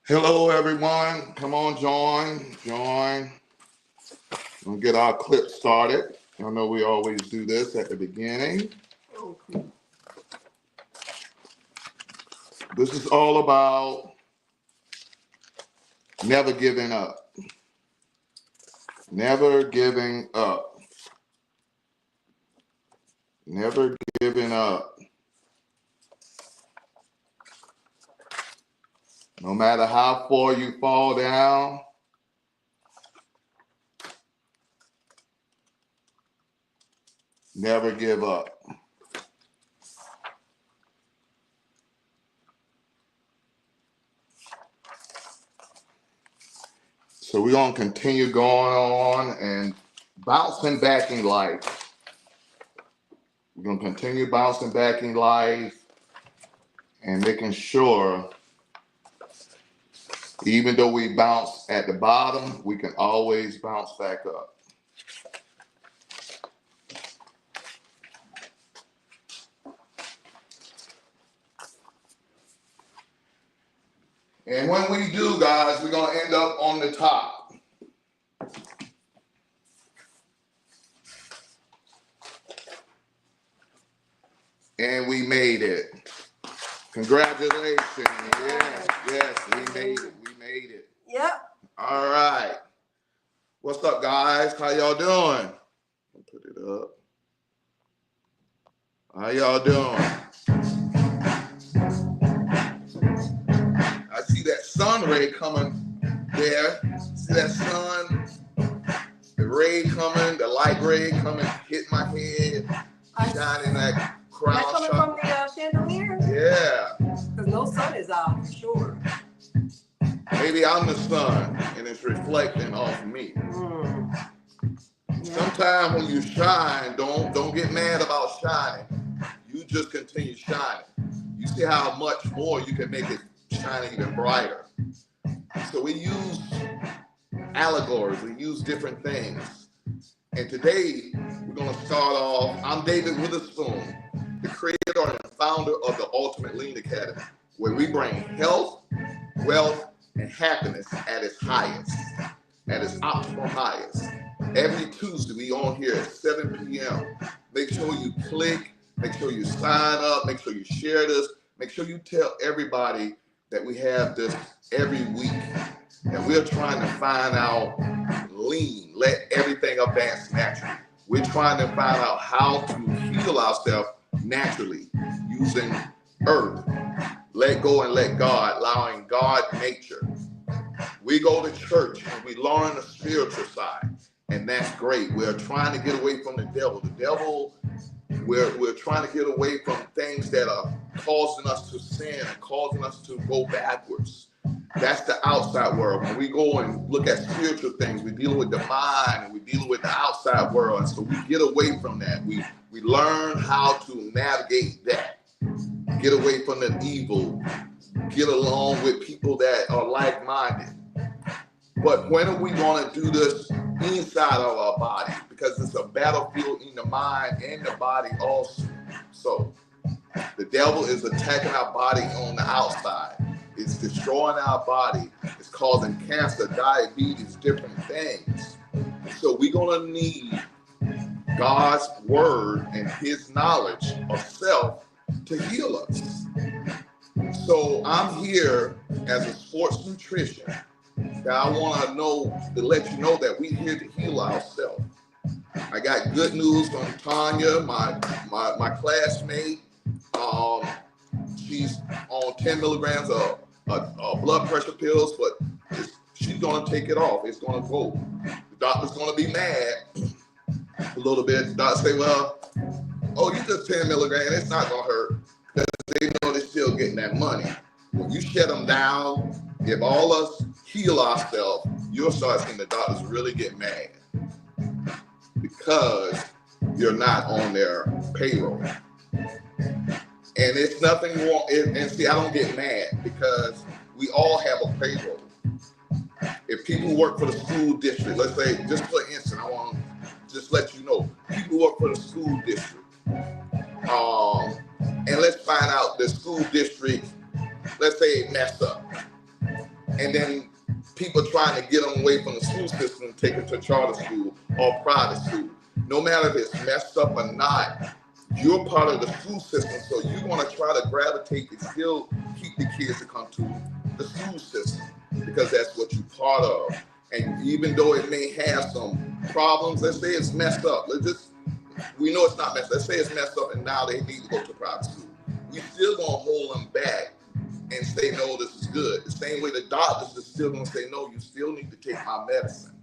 Hello, everyone. Come on, join. We'll get our clip started. I know we always do this at the beginning. This is all about never giving up. Never giving up. Never giving up. No matter how far you fall down, never give up. So we're going to continue going on and bouncing back in life. We're going to continue bouncing back in life and making sure, even though we bounce at the bottom, we can always bounce back up. And when we do, guys, we're going to end up on the top. And we made it. Congratulations. Yes, we made it. Yep. All right. What's up, guys? How y'all doing? I'll put it up. How y'all doing? I see that sun ray coming there. See that sun? The ray coming, the light ray coming, hit my head, shining that crown. That coming from the chandelier? Yeah. Because no sun is out, for sure. Maybe I'm the sun and it's reflecting off me. Yeah. Sometimes when you shine, don't get mad about shining. You just continue shining. You see how much more you can make it shine even brighter. So we use allegories, we use different things. And today we're going to start off. I'm David Witherspoon, the creator and founder of the Ultimate Lean Academy, where we bring health, wealth, and happiness at its highest, at its optimal highest. Every Tuesday, we on here at 7 p.m. Make sure you click, make sure you sign up, make sure you share this, make sure you tell everybody that we have this every week. And we're trying to find out lean, let everything advance naturally. We're trying to find out how to heal ourselves naturally using earth. Let go and let God, allowing God nature. We go to church and we learn the spiritual side. And that's great. We're trying to get away from the devil. The devil, we're trying to get away from things that are causing us to sin and causing us to go backwards. That's the outside world. When we go and look at spiritual things, we deal with the mind and we deal with the outside world. And so we get away from that. We learn how to navigate that. Get away from the evil. Get along with people that are like-minded. But when are we going to do this inside of our body? Because it's a battlefield in the mind and the body also. So the devil is attacking our body on the outside. It's destroying our body. It's causing cancer, diabetes, different things. So we're going to need God's word and his knowledge of self to heal us. So I'm here as a sports nutrition. That I want to let you know that we're here to heal ourselves. I got good news from Tanya, my classmate. She's on 10 milligrams of blood pressure pills, but she's going to take it off. It's going to go. The doctor's going to be mad a little bit. The doctor say, well, you just 10 milligrams. It's not going to hurt. Because they know they're still getting that money. When you shut them down, if all us heal ourselves, you'll start seeing the doctors really get mad because you're not on their payroll. And it's nothing wrong. And see, I don't get mad because we all have a payroll. If people work for the school district, let's say, just for instance, I want to just let you know, people work for the school district. And let's find out the school district, let's say it messed up. And then people trying to get them away from the school system and take them to charter school or private school. No matter if it's messed up or not, you're part of the school system, so you want to try to gravitate and still keep the kids to come to the school system because that's what you're part of. And even though it may have some problems, let's say it's messed up. We know it's not messed up. Let's say it's messed up and now they need to go to private school. We still gonna hold them back and say, no, this is good. The same way the doctors are still gonna say, no, you still need to take my medicine.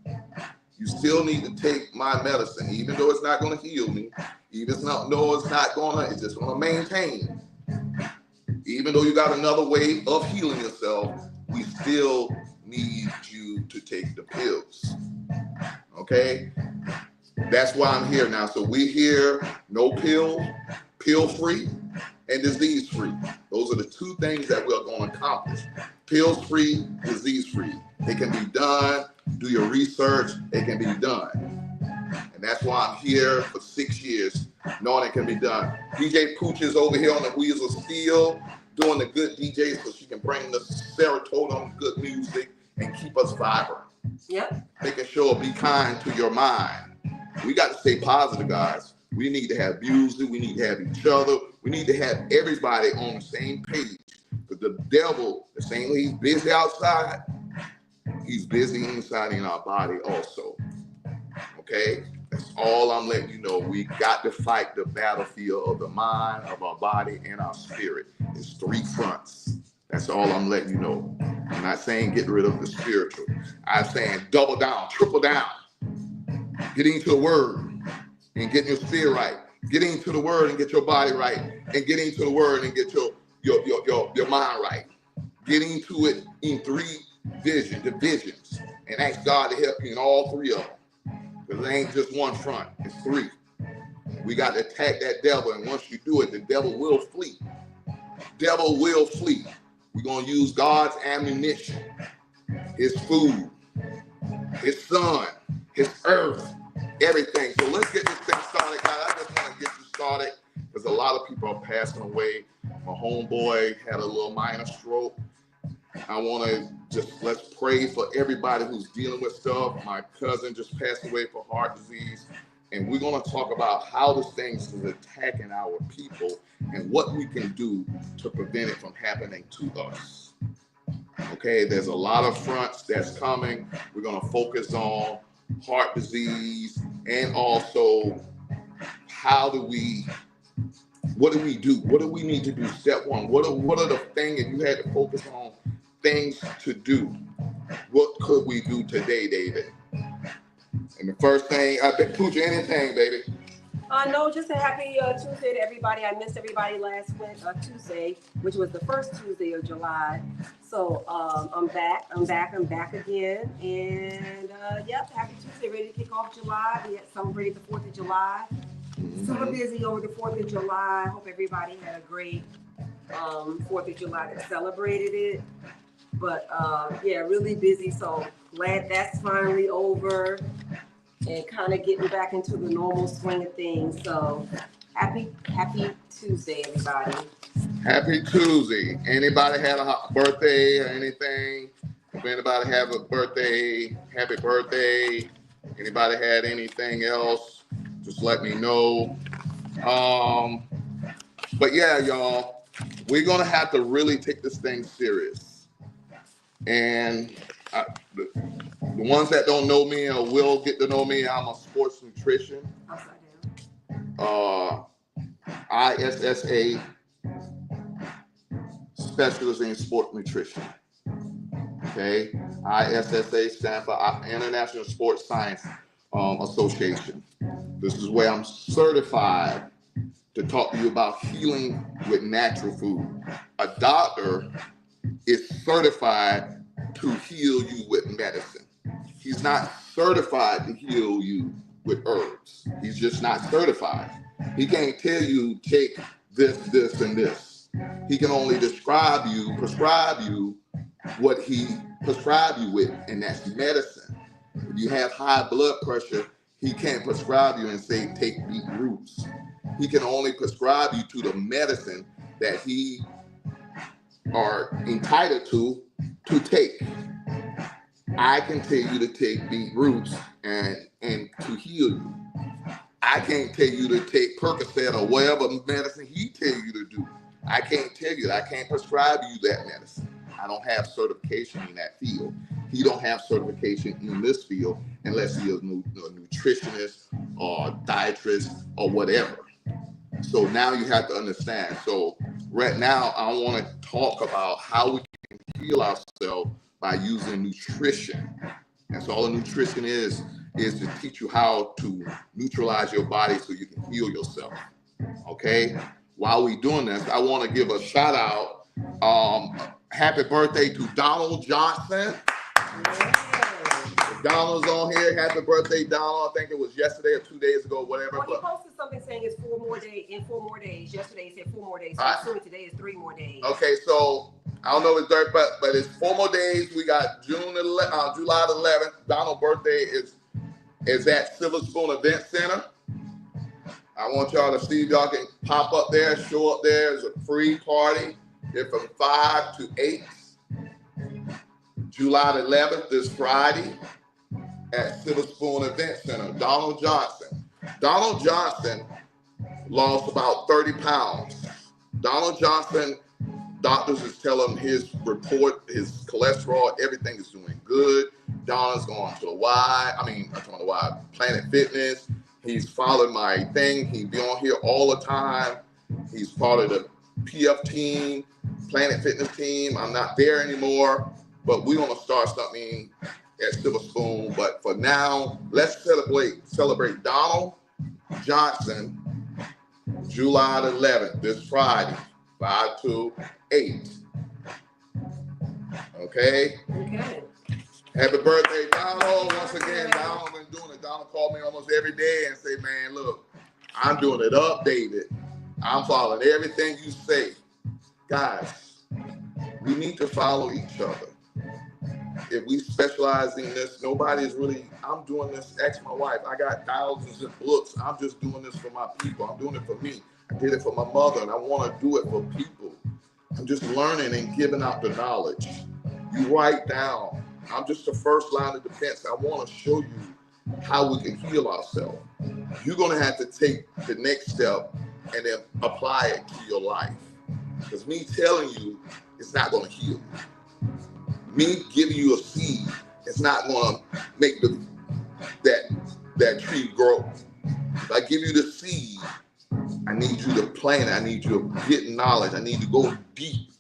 You still need to take my medicine, even though it's not gonna heal me, even though it's just gonna maintain. Even though you got another way of healing yourself, we still need you to take the pills, okay? That's why I'm here now. So we're here, no pill, pill-free, and disease-free. Those are the two things that we're going to accomplish. Pills-free, disease-free. It can be done. Do your research. It can be done. And that's why I'm here for 6 years, knowing it can be done. DJ Pooch is over here on the wheels of steel, doing the good DJ so she can bring the serotonin, good music, and keep us vibrant. Yep. Making sure be kind to your mind. We got to stay positive, guys. We need to have music. We need to have each other. We need to have everybody on the same page. Because the devil, the same way he's busy outside, he's busy inside in our body also. Okay? That's all I'm letting you know. We got to fight the battlefield of the mind, of our body, and our spirit. It's 3 fronts. That's all I'm letting you know. I'm not saying get rid of the spiritual. I'm saying double down, triple down. Get into the word and get your spirit right. Get into the word and get your body right. And get into the word and get your mind right. Get into it in 3 divisions. And ask God to help you in all 3 of them. Because it ain't just one front, it's 3. We got to attack that devil. And once you do it, the devil will flee. Devil will flee. We're going to use God's ammunition, his food, his sun, his earth, everything. So let's get this thing started, guys. I just want to get you started because a lot of people are passing away. My homeboy had a little minor stroke. I want to let's pray for everybody who's dealing with stuff. My cousin just passed away for heart disease. And we're going to talk about how this thing is attacking our people and what we can do to prevent it from happening to us. Okay, there's a lot of fronts that's coming. We're going to focus on heart disease and also what do we do? What do we need to do? Step 1, what are the things, if you had to focus on things to do, what could we do today, David? And the first thing, I bet Pooch, anything, baby. No, just a happy Tuesday to everybody. I missed everybody last week, Tuesday, which was the first Tuesday of July. So I'm back again. And yep, happy Tuesday, ready to kick off July. We celebrated the 4th of July. Super busy over the 4th of July. I hope everybody had a great 4th of July that celebrated it. But yeah, really busy. So glad that's finally over. And kind of getting back into the normal swing of things. So happy Tuesday, everybody. Happy Tuesday. Anybody had a birthday or anything? If anybody have a birthday, happy birthday. Anybody had anything else? Just let me know. But yeah, y'all, we're going to have to really take this thing serious. And the ones that don't know me or will get to know me, I'm a sports nutrition. ISSA specialist in sports nutrition. Okay, ISSA stands for International Sports Science Association. This is where I'm certified to talk to you about healing with natural food. A doctor is certified to heal you with medicine. He's not certified to heal you with herbs. He's just not certified. He can't tell you take this, this, and this. He can only prescribe you what he prescribed you with, and that's medicine. If you have high blood pressure, he can't prescribe you and say take beet roots. He can only prescribe you to the medicine that he are entitled to to take. I can tell you to take beetroots and to heal you. I can't tell you to take Percocet or whatever medicine he tell you to do. I can't tell you. I can't prescribe you that medicine. I don't have certification in that field. He don't have certification in this field unless he is a nutritionist or dietitian or whatever. So now you have to understand. So right now I want to talk about how we can heal ourselves by using nutrition. And so all the nutrition is to teach you how to neutralize your body so you can heal yourself. Okay? While we doing this, I want to give a shout out. Happy birthday to Donald Johnson. Donald's on here. Happy birthday, Donald. I think it was yesterday or 2 days ago, whatever. Well, he posted something saying it's 4 more days. In 4 more days. Yesterday he said 4 more days. So I'm assuming today is 3 more days. Okay, so I don't know if it's but it's 4 more days. We got July the 11th. Donald's birthday is at Silver Spoon Event Center. I want y'all to see if y'all can pop up there, show up there. It's a free party. It's from 5 to 8. July the 11th, this Friday, at Silver Spoon Event Center. Donald Johnson. Donald Johnson lost about 30 pounds. Donald Johnson, doctors is telling his report, his cholesterol, everything is doing good. Donald's going to Planet Fitness. He's followed my thing. He be on here all the time. He's part of the PF team, Planet Fitness team. I'm not there anymore, but we're going to start something at Silver Spoon. But for now, let's celebrate Donald Johnson, July the 11th, this Friday, 5 to 8. Okay? Okay. Happy birthday, Donald. Once again, Donald been doing it. Donald called me almost every day and say, man, look, I'm doing it updated. I'm following everything you say. Guys, we need to follow each other. If we specialize in this, nobody's really, I'm doing this, ask my wife, I got thousands of books. I'm just doing this for my people. I'm doing it for me. I did it for my mother, and I want to do it for people. I'm just learning and giving out the knowledge. You write down. I'm just the first line of defense. I want to show you how we can heal ourselves. You're going to have to take the next step and then apply it to your life. Because me telling you, it's not going to heal you. Me giving you a seed, it's not going to make that tree grow. If I give you the seed, I need you to plant it. I need you to get knowledge. I need to go deep.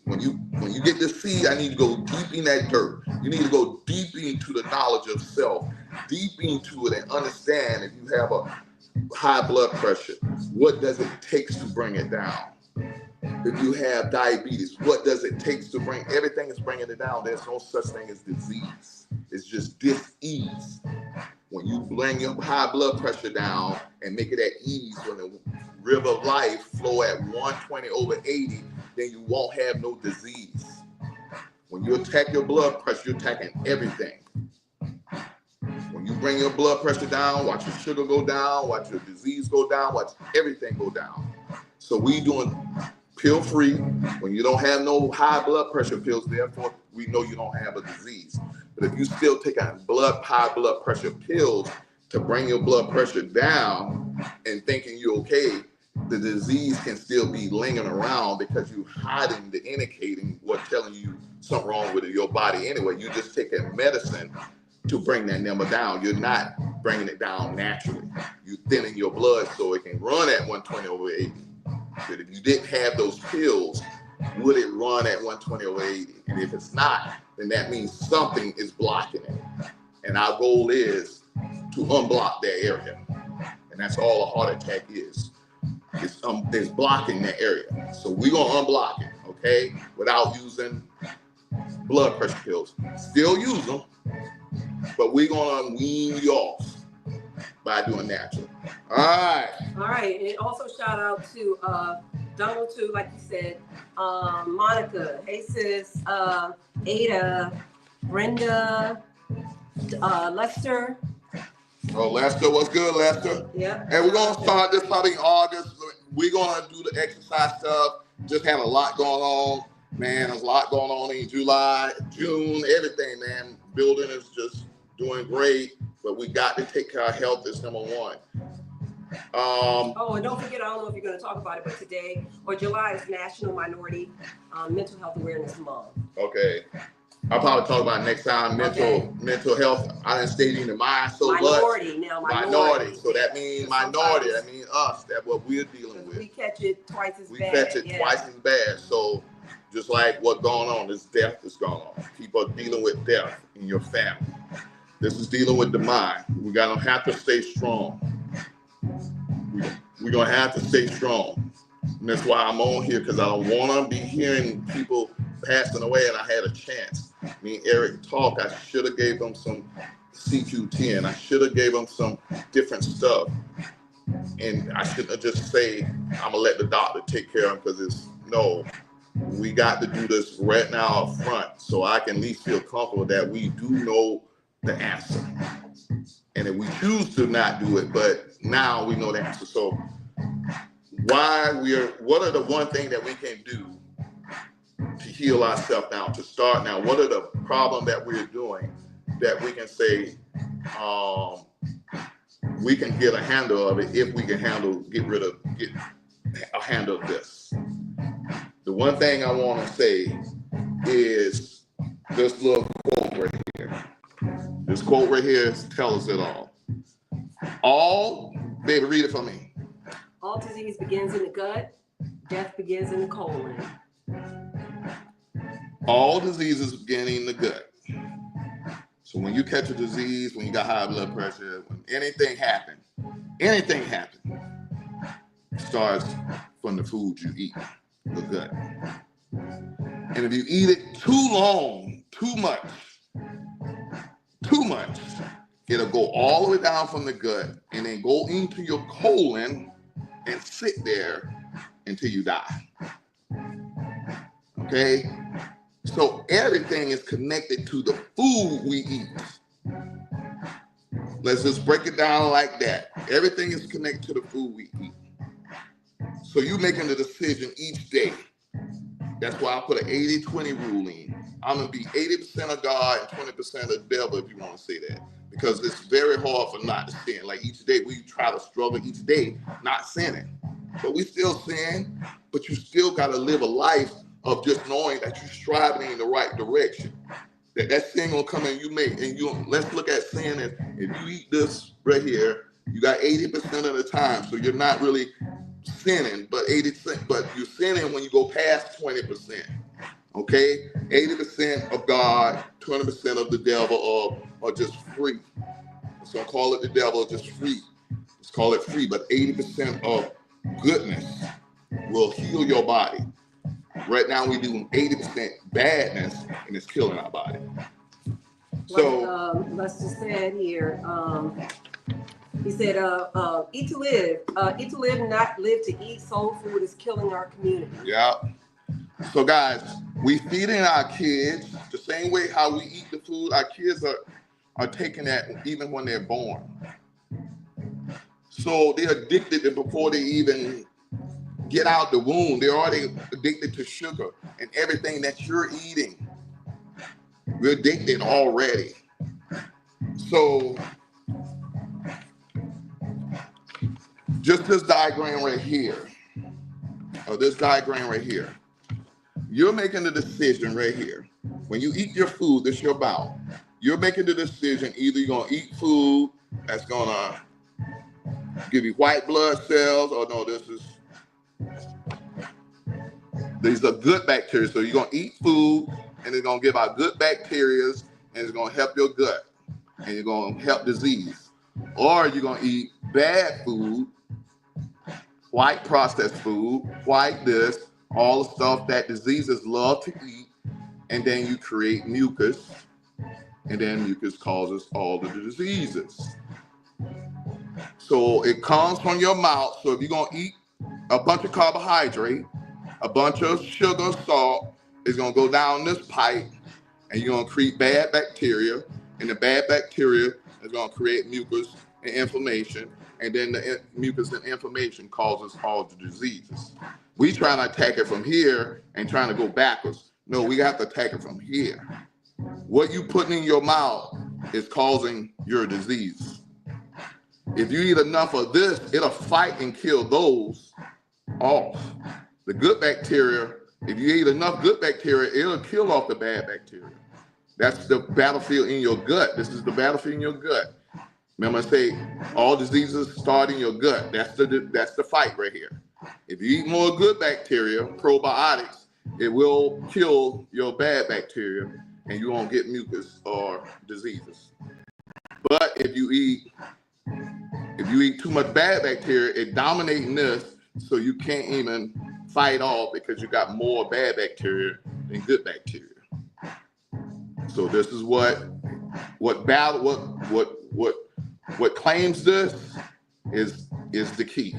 When you get the seed, I need to go deep in that dirt. You need to go deep into the knowledge of self, deep into it and understand if you have a high blood pressure, what does it take to bring it down? If you have diabetes, what does it take to bring, everything is bringing it down. There's no such thing as disease. It's just dis-ease. When you bring your high blood pressure down and make it at ease, when the river of life flow at 120/80, then you won't have no disease. When you attack your blood pressure, you're attacking everything. When you bring your blood pressure down, watch your sugar go down, watch your disease go down, watch everything go down. So we doing pill free when you don't have no high blood pressure pills, therefore we know you don't have a disease. But if you still take high blood pressure pills to bring your blood pressure down and thinking you're okay, the disease can still be lingering around because you're hiding the indicating what's telling you something wrong with your body anyway. You're just taking medicine to bring that number down. You're not bringing it down naturally. You're thinning your blood so it can run at 120/80. But if you didn't have those pills, would it run at 120/80? And if it's not, then that means something is blocking it. And our goal is to unblock that area. And that's all a heart attack is. It's blocking that area. So we're going to unblock it, okay? Without using blood pressure pills. Still use them, but we're going to wean you off by doing natural. All right. All right. And also shout out to Donald too, like you said, Monica, hey sis, Ada, Brenda, Lester. Oh, Lester, what's good, Lester? Yeah. And we're going to start this probably in August. We're going to do the exercise stuff. Just have a lot going on. Man, there's a lot going on in July, June, everything, man. Building is just doing great, but we got to take care of health is number one. Oh, and don't forget, I don't know if you're going to talk about it, but today or July is National Minority Mental Health Awareness Month. Okay. I'll probably talk about it next time. Mental health. I didn't state in the mind so minority, much. Now minority. So that means minority. That means us. That's what we're dealing with. We catch it twice as bad. We catch it twice as bad. So just like what's going on, this death is going on. People are dealing with death in your family. This is dealing with the mind. We're gonna have to stay strong. We're gonna have to stay strong. And that's why I'm on here, because I don't wanna be hearing people passing away. And I had a chance. Me and Eric talk. I should have gave them some CQ10. I should have gave them some different stuff. And I shouldn't have just say, I'm gonna let the doctor take care of them, because it's no. We got to do this right now up front, so I can at least feel comfortable that we do know the answer. And if we choose to not do it, but now we know the answer. So what are the one thing that we can do to heal ourselves now, to start now? What are the problems that we're doing that we can say we can get a handle of it if we can get a handle of this? The one thing I want to say is this little quote right here. This quote right here tells us it all. Baby, read it for me. All disease begins in the gut. Death begins in the colon. All diseases begin in the gut. So when you catch a disease, when you got high blood pressure, when anything happens, it starts from the food you eat, the gut. And if you eat it too long, too much, it'll go all the way down from the gut and then go into your colon and sit there until you die. Okay? So everything is connected to the food we eat. Let's just break it down like that. Everything is connected to the food we eat. So you're making the decision each day. That's why I put an 80-20 rule in. I'm going to be 80% of God and 20% of the devil, if you want to say that. Because it's very hard for not to sin. Like each day we try to struggle each day not sinning. But we still sin, but you still got to live a life of just knowing that you're striving in the right direction. That sin gonna come in, let's look at sin as if you eat this right here, you got 80% of the time. So you're not really sinning, but you're sinning when you go past 20%. Okay? 80% of God, 20% of the devil are just free. So I call it the devil, just free. Let's call it free, but 80% of goodness will heal your body. Right now we're doing 80% badness and it's killing our body. So let's just say it here. He said, eat to live, not live to eat. Soul food is killing our community. Yeah. So guys, we feeding our kids the same way how we eat the food. Our kids are taking that even when they're born. So they're addicted before they even get out the womb. They're already addicted to sugar and everything that you're eating. We're addicted already. So just this diagram right here, or this diagram right here, you're making the decision right here. When you eat your food, this is your bowel. You're making the decision, either you're gonna eat food that's gonna give you white blood cells, or no, these are good bacteria. So you're gonna eat food and it's gonna give out good bacteria and it's gonna help your gut and you're gonna help disease. Or you're gonna eat bad food, white processed food, white this, all the stuff that diseases love to eat, and then you create mucus, and then mucus causes all the diseases. So it comes from your mouth. So if you're gonna eat a bunch of carbohydrate, a bunch of sugar, salt, it's gonna go down this pipe and you're gonna create bad bacteria, and the bad bacteria is gonna create mucus and inflammation, and then the mucus and inflammation causes all the diseases. We trying to attack it from here and trying to go backwards. No, we have to attack it from here. What you putting in your mouth is causing your disease. If you eat enough of this, it'll fight and kill those off. The good bacteria, if you eat enough good bacteria, it'll kill off the bad bacteria. That's the battlefield in your gut. This is the battlefield in your gut. Remember I say all diseases start in your gut. That's the fight right here. If you eat more good bacteria, probiotics, it will kill your bad bacteria and you won't get mucus or diseases. But if you eat too much bad bacteria, it dominating this, so you can't even fight off because you got more bad bacteria than good bacteria. So this is what claims this is the key.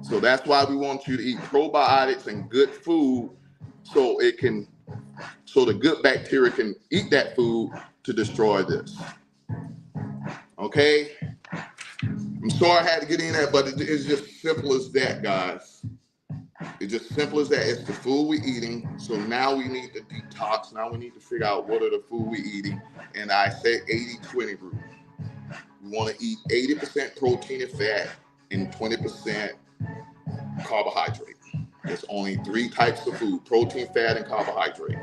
So that's why we want you to eat probiotics and good food so the good bacteria can eat that food to destroy this. Okay? I'm sorry I had to get in that, but it's just simple as that, guys. It's just simple as that. It's the food we're eating. So now we need to detox. Now we need to figure out what are the food we're eating. And I said 80-20 rule. We want to eat 80% protein and fat and 20% carbohydrate. There's only 3 types of food: protein, fat, and carbohydrate.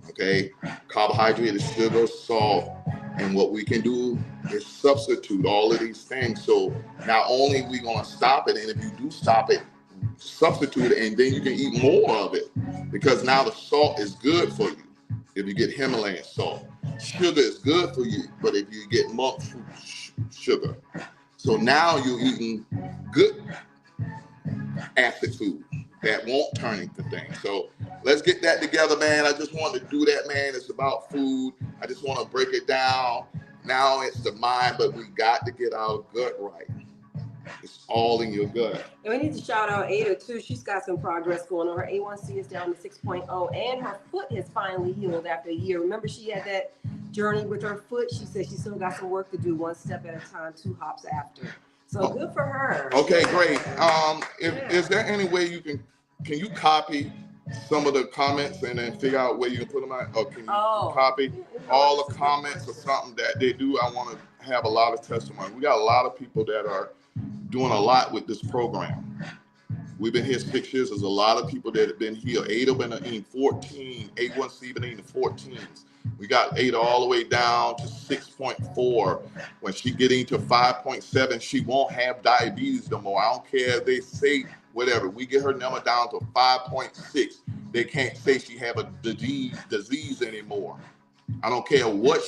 Okay? Carbohydrate is sugar, salt, and what we can do is substitute all of these things. So not only are we going to stop it, and if you do stop it, substitute it, and then you can eat more of it, because now the salt is good for you. If you get Himalayan salt, sugar is good for you, but if you get monk fruit sugar, so now you're eating good acid food that won't turn into things. So let's get that together, man. I just wanted to do that, man. It's about food. I just want to break it down. Now it's the mind, but we got to get our gut right. It's all in your gut. And we need to shout out Ada too. She's got some progress going on. Her A1C is down to 6.0, and her foot has finally healed after a year. Remember, she had that journey with her foot. She said she still got some work to do, 1 step at a time, 2 hops after. So good for her. Okay, great. Is there any way you can you copy some of the comments and then figure out where you can put them at? Or can you copy all the comments or something that they do? I want to have a lot of testimony. We got a lot of people that are doing a lot with this program. We've been here 6 years. There's a lot of people that have been here. Ada been eating 14, A1C been eating 14s. We got Ada all the way down to 6.4. When she get into 5.7, she won't have diabetes no more. I don't care if they say whatever. We get her number down to 5.6. They can't say she have a disease anymore. I don't care what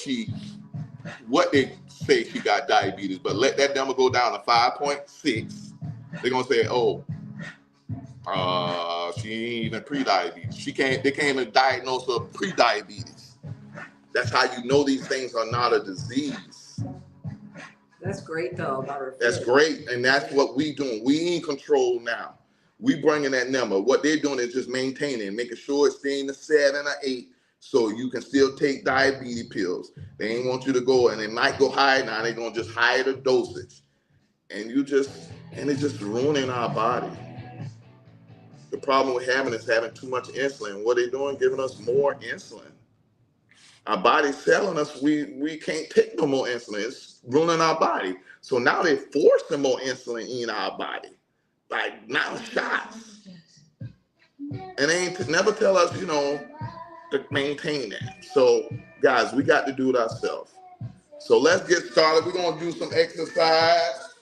they say she got diabetes, but let that number go down to 5.6. They're gonna say, she ain't even pre-diabetes. They can't even diagnose her pre-diabetes. That's how you know these things are not a disease. That's great though. That's great, and that's what we doing. We in control now. We bringing that number. What they're doing is just maintaining, making sure it's staying the 7 or 8, so you can still take diabetes pills. They ain't want you to go, and they might go higher now. They're gonna just higher the dosage, and it's just ruining our body. The problem we're having is having too much insulin. What they doing? Giving us more insulin. Our body's telling us we can't take no more insulin. It's ruining our body. So now they're forcing more insulin in our body, like now shots. And they ain't never tell us, to maintain that. So guys, we got to do it ourselves. So let's get started. We're gonna do some exercise.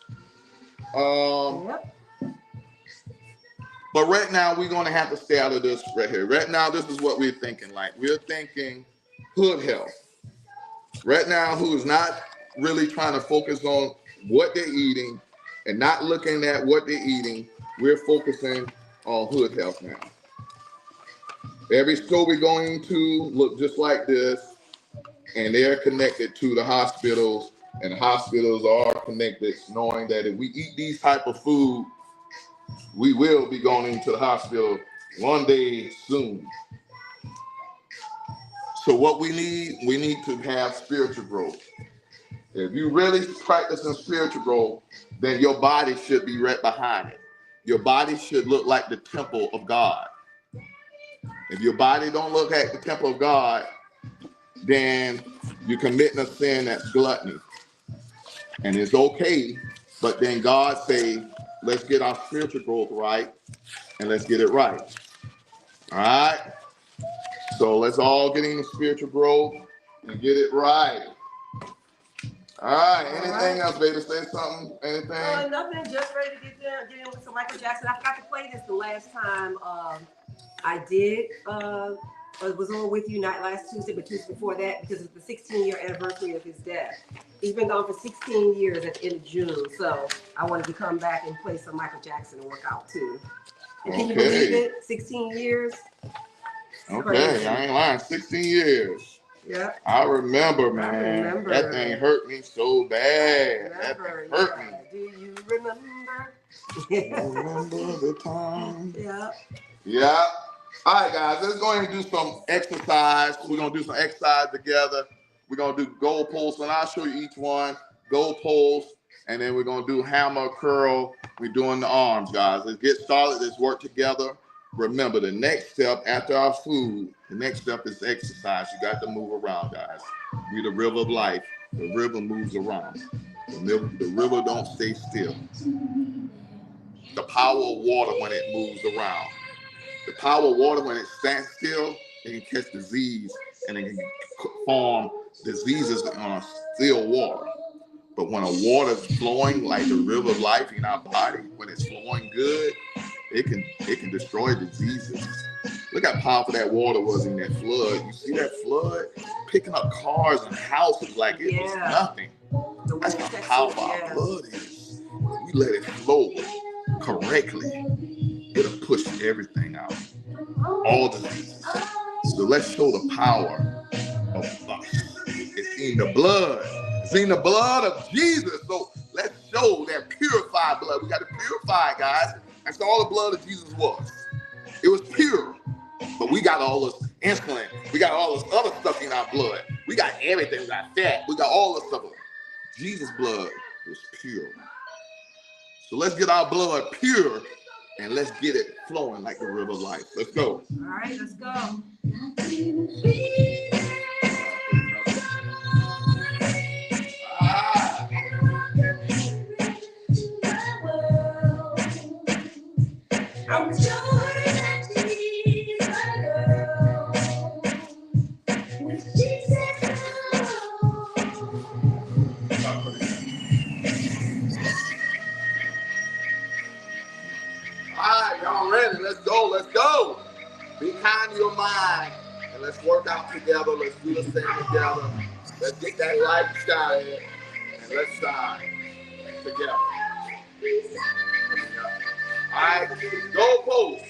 But right now we're gonna have to stay out of this right here. Right now, this is what we're thinking. Like we're thinking hood health. Right now, who's not really trying to focus on what they're eating and not looking at what they're eating, we're focusing on hood health now. Every store we're going to look just like this, and they're connected to the hospitals, and the hospitals are connected, knowing that if we eat these type of food, we will be going into the hospital one day soon. So what we need to have spiritual growth. If you really practicing spiritual growth, then your body should be right behind it. your body should look like the temple of God. If your body don't look like the temple of God, then you're committing a sin that's gluttony. And it's okay, but then God say, let's get our spiritual growth right, and let's get it right. All right? So let's all get in the spiritual growth and get it right. All right. Anything else, baby? Say something. Anything? Nothing. Just ready to get in with some Michael Jackson. I forgot to play this the last time I did. Was on with you not last Tuesday, but Tuesday before that, because it's the 16-year anniversary of his death. He's been gone for 16 years at the end of June, so I wanted to come back and play some Michael Jackson and work out too. And can you believe it? 16 years. Okay, Crazy. I ain't lying. 16 years. Yeah. I remember, man. That thing hurt me so bad. That thing hurt me. Do you remember? Remember the time? Yeah. Yeah. All right, guys, let's go ahead and do some exercise. We're going to do some exercise together. We're going to do goal posts, and I'll show you each one. Goal posts, and then we're going to do hammer, curl. We're doing the arms, guys. Let's get started. Let's work together. Remember, the next step after our food, the next step is exercise. You got to move around, guys. We're the river of life. The river moves around. The river don't stay still. The power of water when it moves around. The power of water when it stands still, it can catch disease and it can form diseases on still water. But when a water is flowing like the river of life in our body, when it's flowing good, it can destroy diseases. Look how powerful that water was in that flood. You see that flood picking up cars and houses like it was nothing. That's how powerful our blood is. We let it flow correctly. It'll push everything out, all diseases. So let's show the power of us. It's in the blood. It's in the blood of Jesus. So let's show that purified blood. We got to purify it, guys. That's all the blood of Jesus was. It was pure. But we got all this insulin. We got all this other stuff in our blood. We got everything. We got fat. We got all this stuff. Jesus' blood was pure. So let's get our blood pure and let's get it flowing like the river of life. Let's go. All right, let's go. Y'all ready? Let's go. Let's go. Be kind to your mind and let's work out together. Let's do this thing together. Let's get that light started and let's shine together. All right, goal post.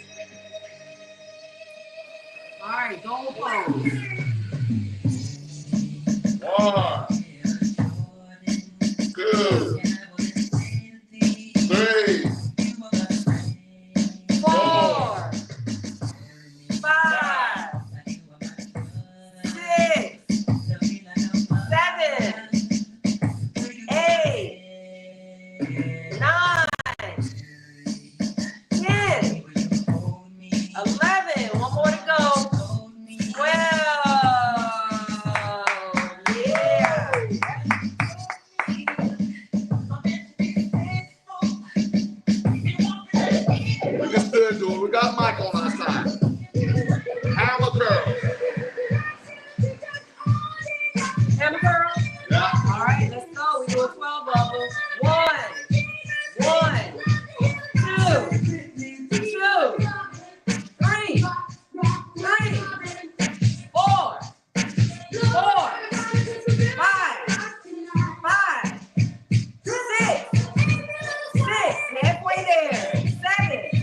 All right, goal post. 1, 2, 3. 4, 5, 6, 7, 8, 9, 10, 11. One more to go. 12. Yeah. We can still do it. We got Mike on our side. Hammer curl. Hammer curl? Yeah. All right, let's go. We doing 12 of them. 1, 2, 3, 4, 5, 6. Halfway there. 7,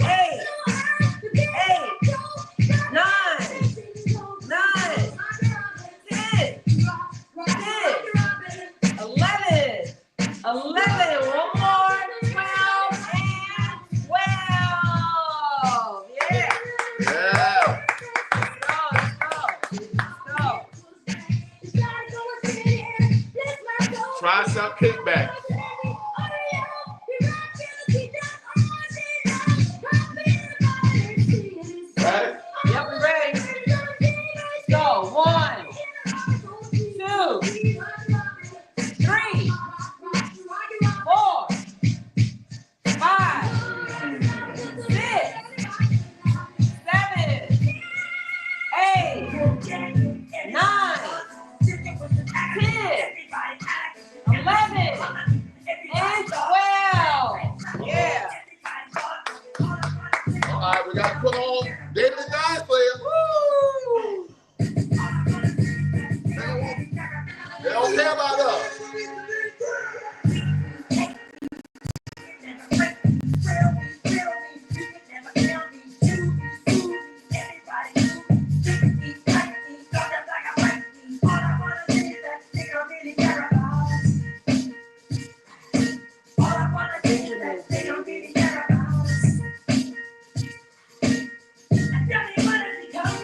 8, 9, 10, 11. 11. One more. 12 and 12. Yeah. Yeah. Let's go. Tricep kickback. to put on David the Giant Slayer. Woo! They don't care about us.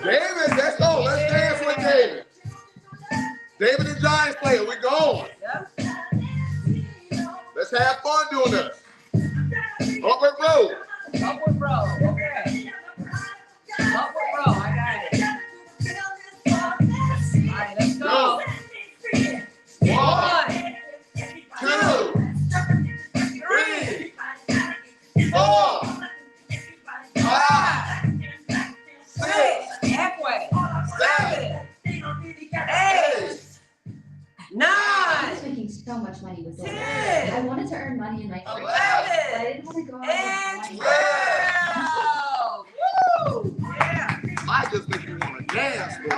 David, let's go. Let's dance with David. David the Giant Slayer, we're going. Let's have fun doing this. Upward road. Upward row. Okay. Upward row. I got it. All right, let's go. 1, 2, 3, 4, 5, 6, halfway, 7, 8, 9, I was making so much money with this. 10, I wanted to earn money in my career, but 11, I didn't want to go out and and 12. Woo! Yeah. I just make you want to dance, boy.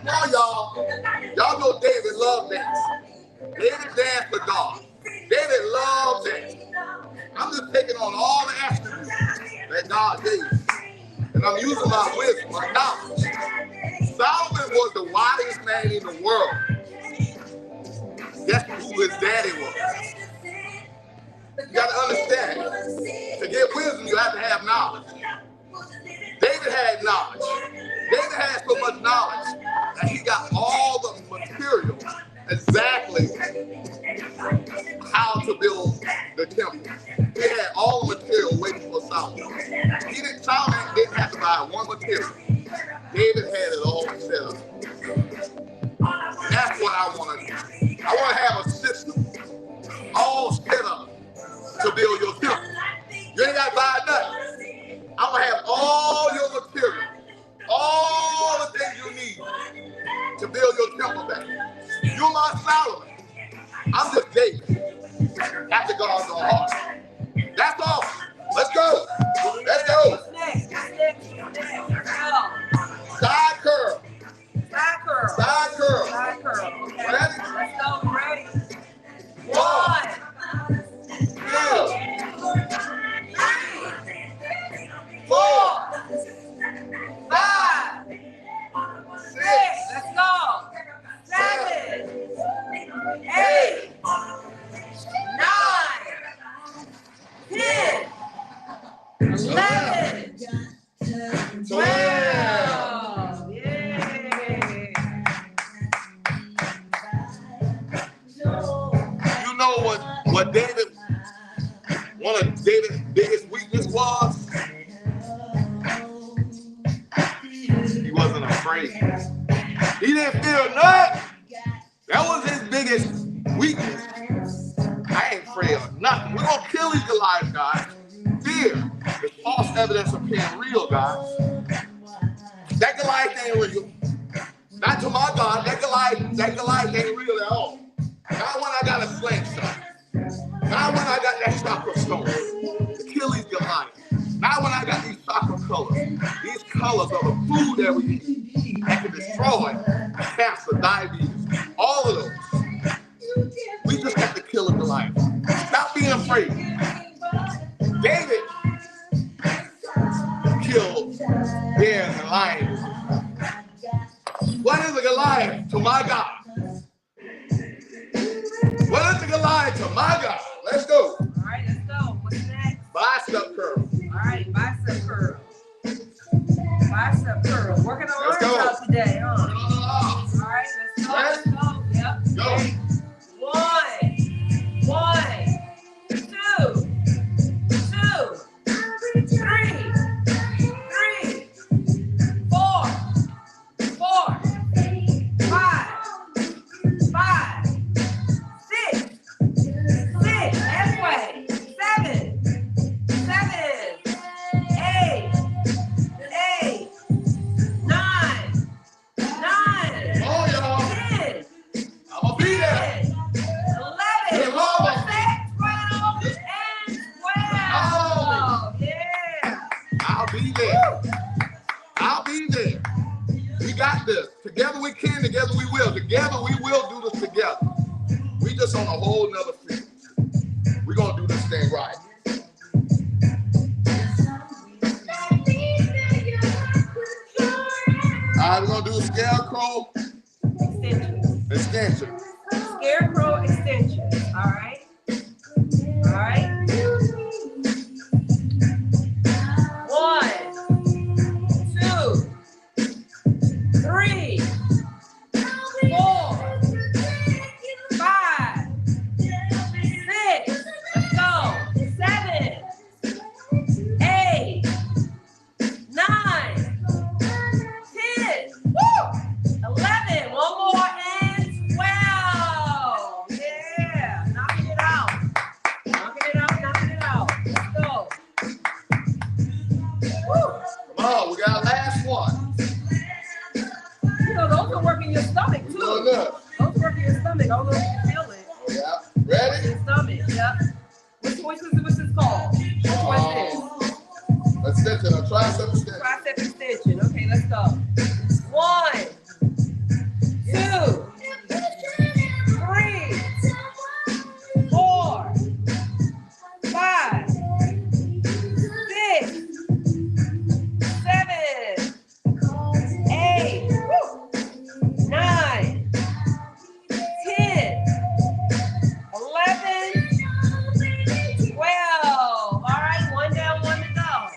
Come on, y'all. Y'all know David loved dance. David danced for God. David loved dance. I'm just taking on all the attributes that God gave me. And I'm using my wisdom, my knowledge. Solomon was the wisest man in the world. Guess who his daddy was? You got to understand. To get wisdom, you have to have knowledge. David had knowledge. David had so much knowledge that he got all the material exactly how to build the temple. He had all the material waiting for Solomon. Solomon didn't have to buy one material. David had it all set up. That's what I want to do. I want to have a system all set up to build your temple. You ain't got to buy nothing. I'm going to have all your material, all the things you need to build your temple back. You're my Solomon. I'm just David. After God's own heart. That's all. Let's go. Let's go. What's next? What's next? Let's go. Side curl. Side curl. Side curl. Side curl. Okay. Ready? Let's go. Ready. 1, 2, 3, 4, 5, 6. Let's go. 7, 8, 9, 10, 11, 12. Yay. You know what David, one of David's biggest weakness was? He wasn't afraid. He didn't fear nothing. That was his biggest weakness. I ain't afraid of nothing. We're going to kill these Goliaths, guys. Fear is false evidence of being real, guys. That Goliath ain't real. Not to my God. That Goliath ain't real at all. Not when I got a slingshot. Not when I got that chakra stone to kill these Goliaths. Not when I got these chakra colors. These colors are the food that we eat that can destroy cancer, diabetes, all of those. We just have to kill a Goliath. Stop being afraid. David killed bears and lions. What is a Goliath to my God? What is a Goliath to my God? Let's go. All right, let's go. What's next? Bicep curl. All right, bicep curl. Bicep curl. Working on Let's arms go. out today, huh? All right, let's go. Let's go. Yep. Go. 1, 2, 3, 4, 5, whole nother field. We're gonna do this thing right. All right, we're gonna do scarecrow extension. Scarecrow extension. All right. All right. 1, 2, 3, 4, 5, 6. Let's go. 7, 8, 9, 10. Woo! 11. One more and 12. Yeah. Knocking it out. Knocking it out. Knocking it out. Let's go. Woo! Come on, we got our last one. You know, those are working your stomach We're too. doing good. Those work in your stomach. I don't know if you can feel it. Oh, yeah. Ready? Your stomach. Yep. What's this called? What's Extension, a tricep this? extension. Tricep extension. Okay, let's go. 1, 2, 3, 4, 5, 6, 7, 8, 9, 10, 11, 12. All right, one down, one to go.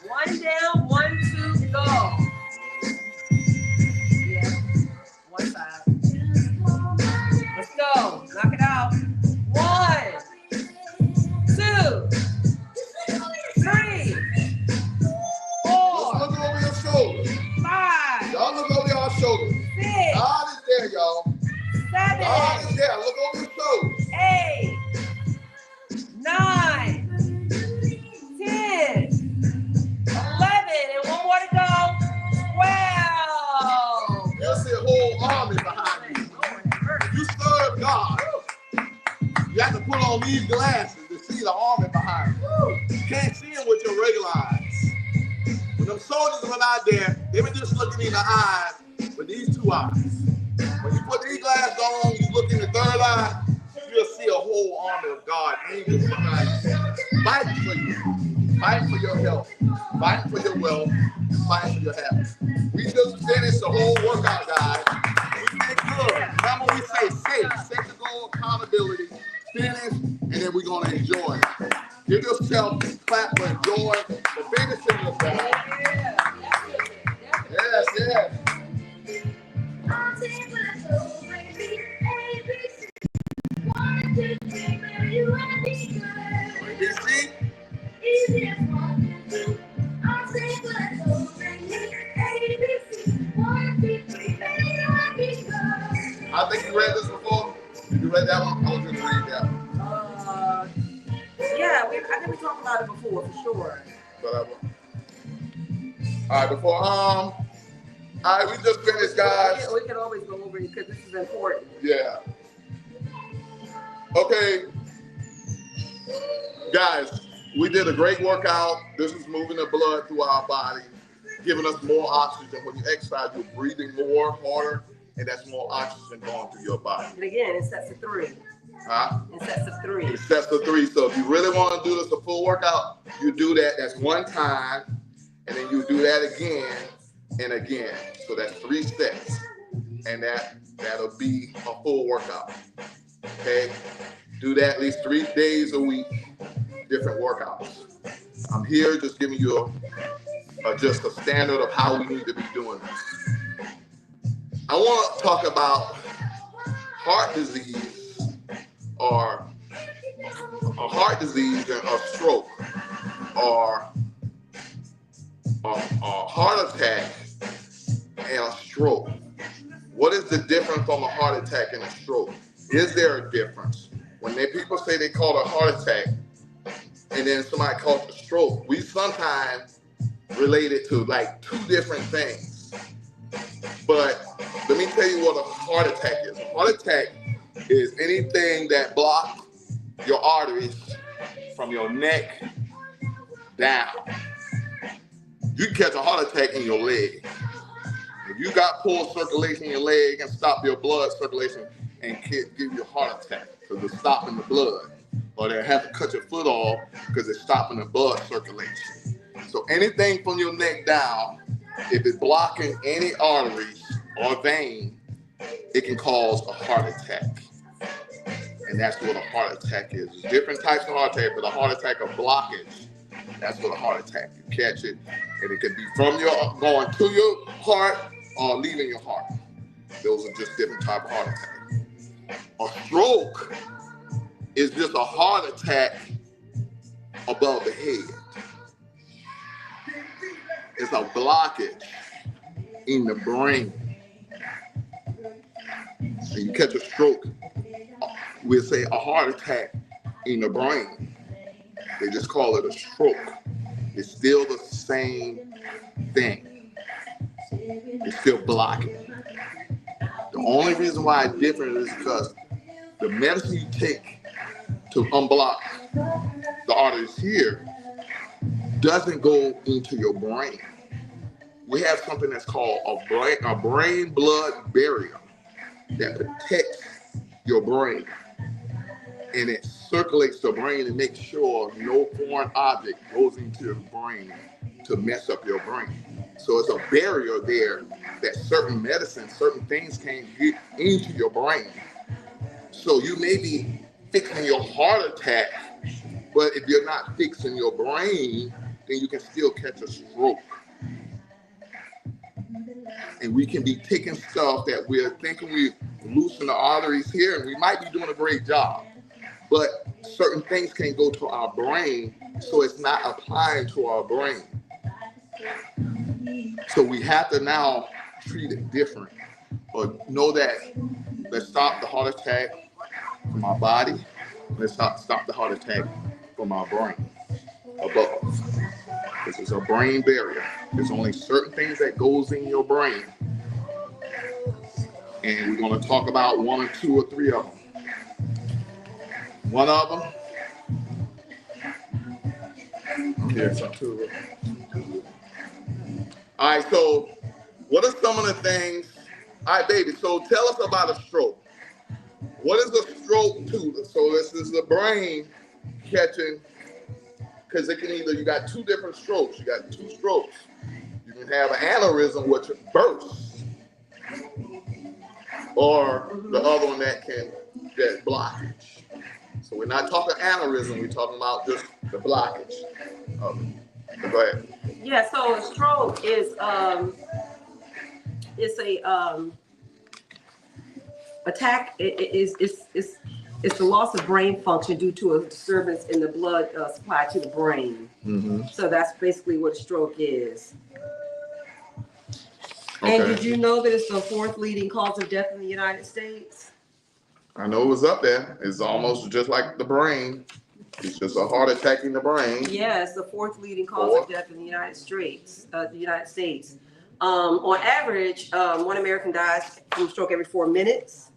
One down, one to go. Yeah, one side. Let's go. Knock it out. 1, 2, 3, 4, Let's look over your shoulders. 5, Y'all look over your shoulders. 6, God is there, y'all. God 7, is there. Look over your shoulders. 8, 9, 10, 11, and one more to go. 12. You'll see a whole army behind you. You serve God. You have to put on these glasses to see the army behind you. You can't see them with your regular eyes. When them soldiers went out there, they were just looking in the eyes with these two eyes. When you put these glasses on, you look in the third eye, you'll see a whole army of God angels behind you. Fighting for you. Fighting for your health. Fighting for your wealth. And fighting for your happiness. We just finished the whole workout, guys. We did good. Remember we say safe. Set the goal, accountability, finish, and then we're going to enjoy it. Give yourself a clap for enjoy the finishing of that. Yes, yes. ABC? I think you read this before. Did you read that one? I was going to read that one. Yeah, I think we talked about it before, for sure. All right, before all right, we just finished, guys. We can always go over it because this is important. Yeah. Okay, guys, we did a great workout. This is moving the blood through our body, giving us more oxygen. When you exercise, you're breathing more, harder, and that's more oxygen going through your body. And again, it sets of 3. Huh? It sets of 3. It sets of 3. So if you really want to do this a full workout, you do that. That's one time, and then you do that again and again. So that's 3 sets, and that'll be a full workout. Okay, do that at least 3 days a week, different workouts. I'm here just giving you just a standard of how we need to be doing this. I want to talk about heart disease or a heart disease and a stroke or a heart attack and a stroke. What is the difference on a heart attack and a stroke? Is there a difference? When people say they call it a heart attack and then somebody calls it a stroke, we sometimes relate it to like 2 different things. But let me tell you what a heart attack is. A heart attack is anything that blocks your arteries from your neck down. You can catch a heart attack in your leg. If you got poor circulation in your leg and stop your blood circulation and can't give you a heart attack because it's stopping the blood. Or they have to cut your foot off because it's stopping the blood circulation. So anything from your neck down, if it's blocking any arteries or vein, it can cause a heart attack. And that's what a heart attack is. There's different types of heart attack, but a heart attack of blockage, that's what a heart attack. You catch it, and it can be from your going to your heart or leaving your heart. Those are just different type of heart attacks. A stroke is just a heart attack above the head. It's a blockage in the brain. And you catch a stroke, we'll say a heart attack in the brain. They just call it a stroke. It's still the same thing. It's still blocking. The only reason why it's different is because the medicine you take to unblock the arteries here doesn't go into your brain. We have something that's called a brain-blood barrier that protects your brain. And it circulates the brain and makes sure no foreign object goes into your brain to mess up your brain. So it's a barrier there that certain medicines, certain things can't get into your brain. So you may be fixing your heart attack, but if you're not fixing your brain, then you can still catch a stroke. And we can be taking stuff that we're thinking we loosen the arteries here, and we might be doing a great job. But certain things can go to our brain, so it's not applying to our brain. So we have to now treat it different, or know that let's stop the heart attack from our body. Let's stop the heart attack from our brain above. This is a brain barrier. There's only certain things that goes in your brain. And we're going to talk about one or two or three of them. One of them. Here's two. All right, so what are some of the things? All right, baby, so tell us about a stroke. What is a stroke to? So this is the brain catching, because it can either, you got two different strokes. You got two strokes. You can have an aneurysm, which bursts, or the other one that blockage. So we're not talking aneurysm, we're talking about just the blockage of it. So go ahead. Yeah, so a stroke is attack. It's the loss of brain function due to a disturbance in the blood supply to the brain. Mm-hmm. So that's basically what a stroke is. Okay. And did you know that it's the fourth leading cause of death in the United States? I know it was up there. It's almost just like the brain. It's just a heart attack in the brain. Yeah, it's the fourth leading cause of death in the United States. On average, one American dies from stroke every 4 minutes.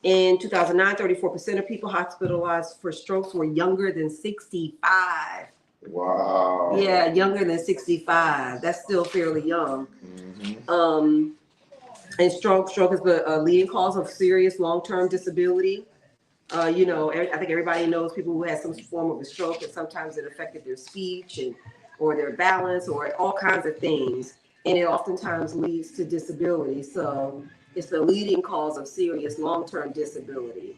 In 2009, 34% of people hospitalized for strokes were younger than 65. Wow. Yeah, younger than 65. That's still fairly young. Mm-hmm. And stroke is the leading cause of serious long-term disability. I think everybody knows people who had some form of a stroke, and sometimes it affected their speech or their balance or all kinds of things. And it oftentimes leads to disability. So it's the leading cause of serious long-term disability.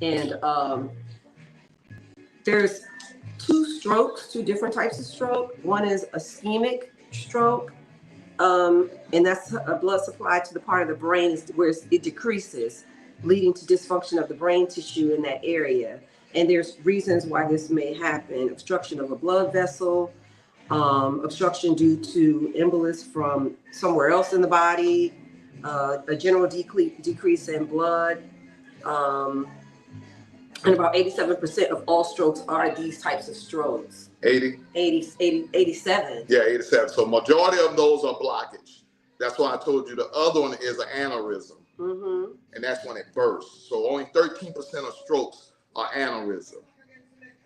And there's two different types of stroke. One is ischemic stroke. And that's a blood supply to the part of the brain where it decreases, leading to dysfunction of the brain tissue in that area. And there's reasons why this may happen: obstruction of a blood vessel, obstruction due to embolus from somewhere else in the body, a general decrease in blood. And about 87% of all strokes are these types of strokes. 87. Yeah, 87. So majority of those are blockage. That's why I told you the other one is an aneurysm. Mm-hmm. And that's when it bursts. So only 13% of strokes are aneurysm.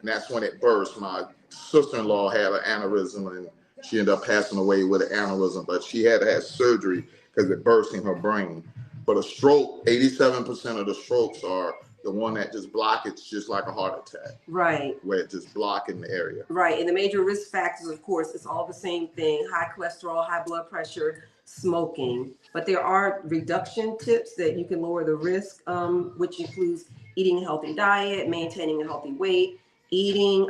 And that's when it bursts. My sister-in-law had an aneurysm and she ended up passing away with an aneurysm, but she had to have surgery because it burst in her brain. But a stroke, 87% of the strokes are the one that just block. It's just like a heart attack, Right. where it just block in the area. Right. And the major risk factors, of course, it's all the same thing: high cholesterol, high blood pressure, smoking. But there are reduction tips that you can lower the risk, which includes eating a healthy diet, maintaining a healthy weight, getting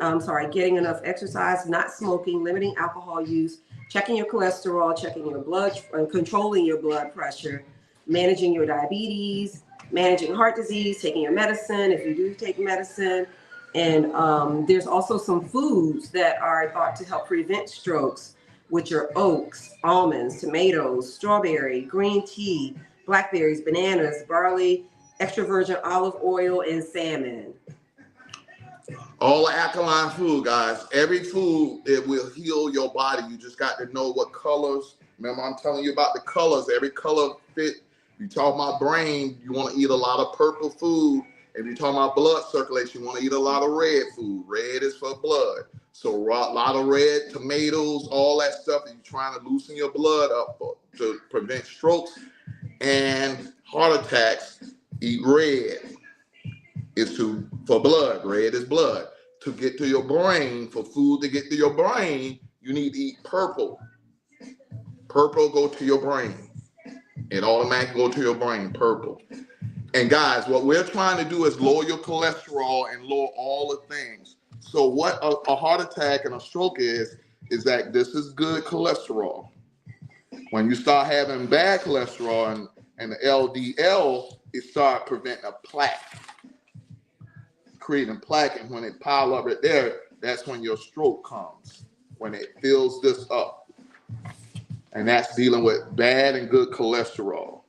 enough exercise, not smoking, limiting alcohol use, checking your cholesterol, checking your blood, controlling your blood pressure, managing your diabetes, managing heart disease, taking your medicine if you do take medicine. And there's also some foods that are thought to help prevent strokes, which are oats, almonds, tomatoes, strawberry, green tea, blackberries, bananas, barley, extra virgin olive oil, and salmon. All alkaline food, guys. Every food, it will heal your body. You just got to know what colors. Remember, I'm telling you about the colors. Every color fit. You talk about brain, you want to eat a lot of purple food. If you're talking about blood circulation, you want to eat a lot of red food. Red is for blood. So a lot of red, tomatoes, all that stuff that you're trying to loosen your blood up for, to prevent strokes and heart attacks. Eat red. Is for blood. Red is blood. To get to your brain, for food to get to your brain, you need to eat purple. Purple go to your brain. It automatically go to your brain, purple. And guys, what we're trying to do is lower your cholesterol and lower all the things. So what a heart attack and a stroke is that this is good cholesterol. When you start having bad cholesterol and the LDL, it starts preventing a plaque. Creating plaque, and when it pile up right there, that's when your stroke comes, when it fills this up. And that's dealing with bad and good cholesterol.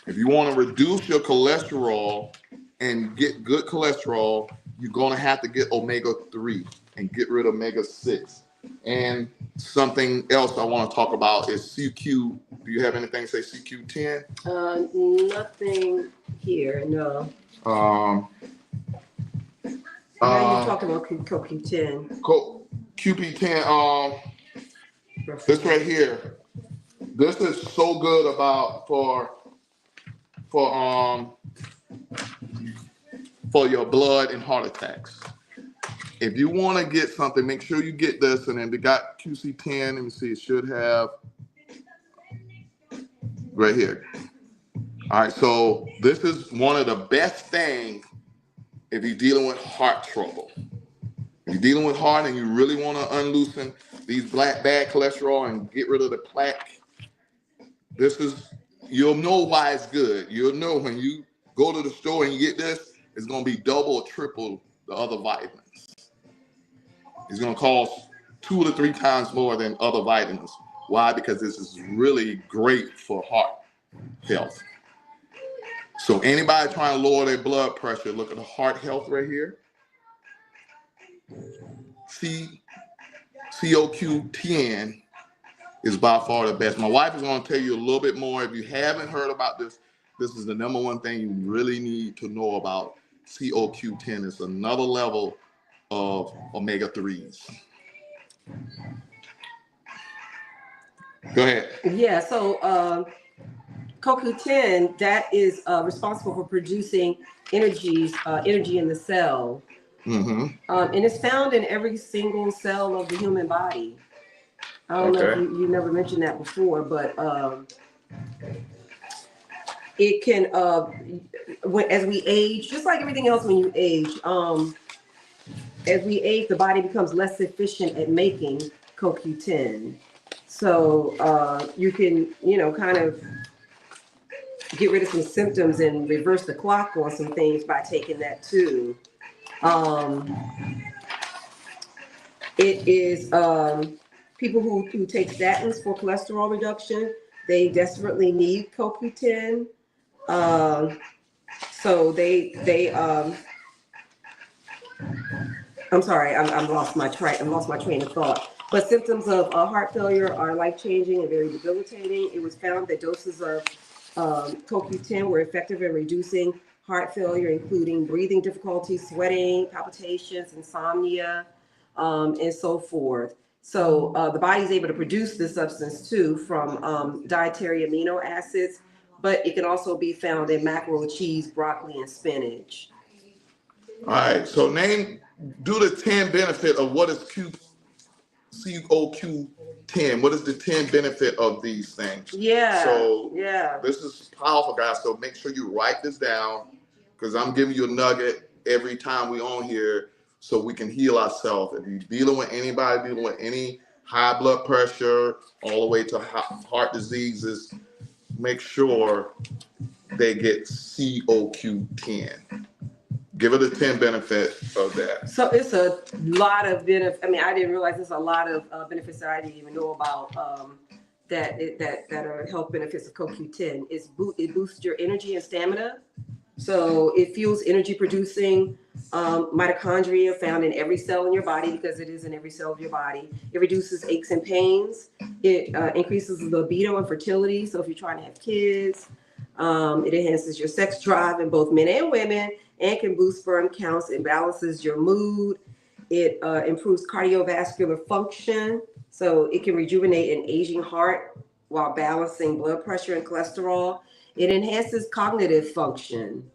If you want to reduce your cholesterol and get good cholesterol, you're going to have to get omega-3 and get rid of omega-6. And something else I want to talk about is CQ. Do you have anything to say CQ10? Nothing here, no. Now you're talking about CoQ10. QP10, this right here. This is so good about for your blood and heart attacks. If you want to get something, make sure you get this. And then we got QC10. Let me see, it should have right here. All right, so this is one of the best things if you're dealing with heart trouble. If you're dealing with heart and you really want to unloosen these bad cholesterol and get rid of the plaque, you'll know why it's good. You'll know when you go to the store and you get this, it's going to be double or triple the other vitamins. It's going to cost 2 to 3 times more than other vitamins. Why? Because this is really great for heart health. So anybody trying to lower their blood pressure, look at the heart health right here. CoQ10 is by far the best. My wife is going to tell you a little bit more. If you haven't heard about this, this is the number one thing you really need to know about CoQ10. It's another level of omega-3s. Go ahead. Yeah, so CoQ10, that is responsible for producing energy in the cell. Mm-hmm. And it's found in every single cell of the human body. I don't know if you never mentioned that before, but it can, as we age, just like everything else when you age, as we age, the body becomes less efficient at making CoQ10. So you can, kind of get rid of some symptoms and reverse the clock on some things by taking that too. It is people who take statins for cholesterol reduction. They desperately need CoQ10. So they I'm sorry, I'm lost my train of thought. But symptoms of heart failure are life-changing and very debilitating. It was found that doses of CoQ10 were effective in reducing heart failure, including breathing difficulties, sweating, palpitations, insomnia, and so forth. So the body's able to produce this substance too from dietary amino acids, but it can also be found in mackerel, cheese, broccoli, and spinach. All right, so do the 10 benefit of what is COQ10. What is the 10 benefit of these things? Yeah. So yeah. this is powerful, guys. So make sure you write this down because I'm giving you a nugget every time we on here so we can heal ourselves. If you're dealing with anybody dealing with any high blood pressure all the way to heart diseases, make sure they get COQ10. Give it a 10 benefit of that. So it's a lot of benefits. I mean, I didn't realize there's a lot of benefits that I didn't even know about that are health benefits of CoQ10. It boosts your energy and stamina. So it fuels energy producing mitochondria found in every cell in your body because it is in every cell of your body. It reduces aches and pains. It increases libido and fertility. So if you're trying to have kids, it enhances your sex drive in both men and women and can boost sperm counts. It balances your mood. It improves cardiovascular function. So it can rejuvenate an aging heart while balancing blood pressure and cholesterol. It enhances cognitive function.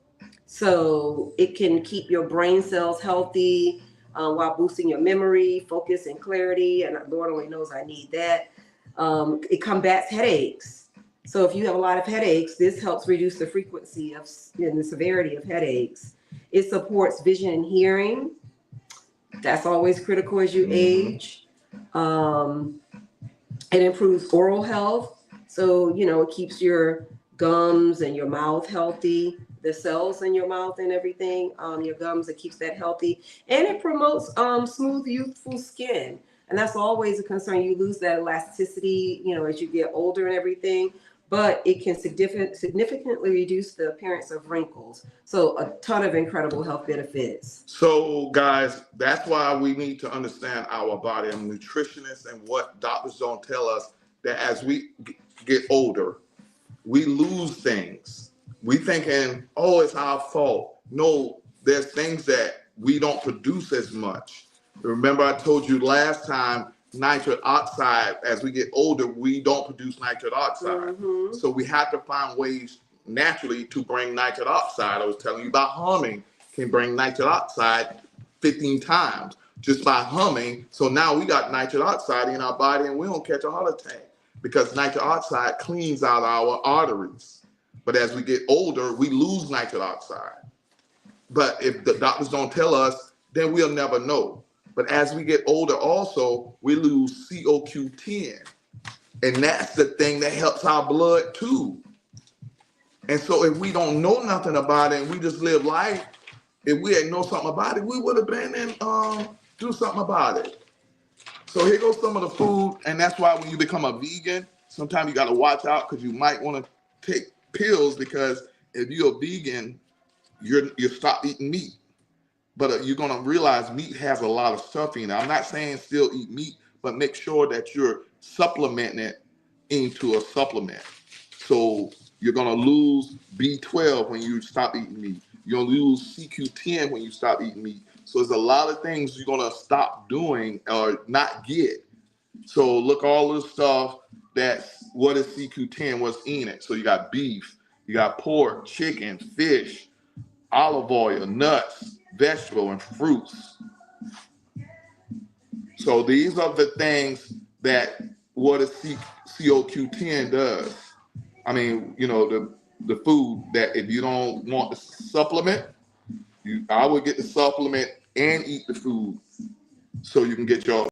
So it can keep your brain cells healthy while boosting your memory, focus, and clarity. And Lord only knows I need that. It combats headaches. So if you have a lot of headaches, this helps reduce the frequency and the severity of headaches. It supports vision and hearing. That's always critical as you age. It improves oral health. So, it keeps your gums and your mouth healthy, the cells in your mouth and everything, your gums, it keeps that healthy. And it promotes smooth, youthful skin. And that's always a concern. You lose that elasticity, as you get older and everything. But it can significantly reduce the appearance of wrinkles. So a ton of incredible health benefits. So guys, that's why we need to understand our body. I'm a nutritionist, and what doctors don't tell us that as we get older, we lose things. We thinking, oh, it's our fault. No, there's things that we don't produce as much. Remember I told you last time, nitric oxide, as we get older, we don't produce nitric oxide. So we have to find ways naturally to bring nitric oxide. I was telling you about humming can bring nitric oxide 15 times just by humming. So now we got nitric oxide in our body and we don't catch a heart attack because nitric oxide cleans out our arteries. But as we get older, we lose nitric oxide. But if the doctors don't tell us, then we'll never know. But as we get older also, we lose COQ10. And that's the thing that helps our blood too. And so if we don't know nothing about it and we just live life, if we had know something about it, we would have been and do something about it. So here goes some of the food. And that's why when you become a vegan, sometimes you got to watch out because you might want to take pills because if you're a vegan, you stop eating meat. But you're going to realize meat has a lot of stuff in it. I'm not saying still eat meat, but make sure that you're supplementing it into a supplement. So you're going to lose B12 when you stop eating meat. You're going to lose CQ10 when you stop eating meat. So there's a lot of things you're going to stop doing or not get. So look all the stuff what is CQ10, what's in it. So you got beef, you got pork, chicken, fish, olive oil, nuts, vegetable, and fruits. So these are the things that what a COQ10 does. I mean, the food that if you don't want the supplement, I would get the supplement and eat the food so you can get your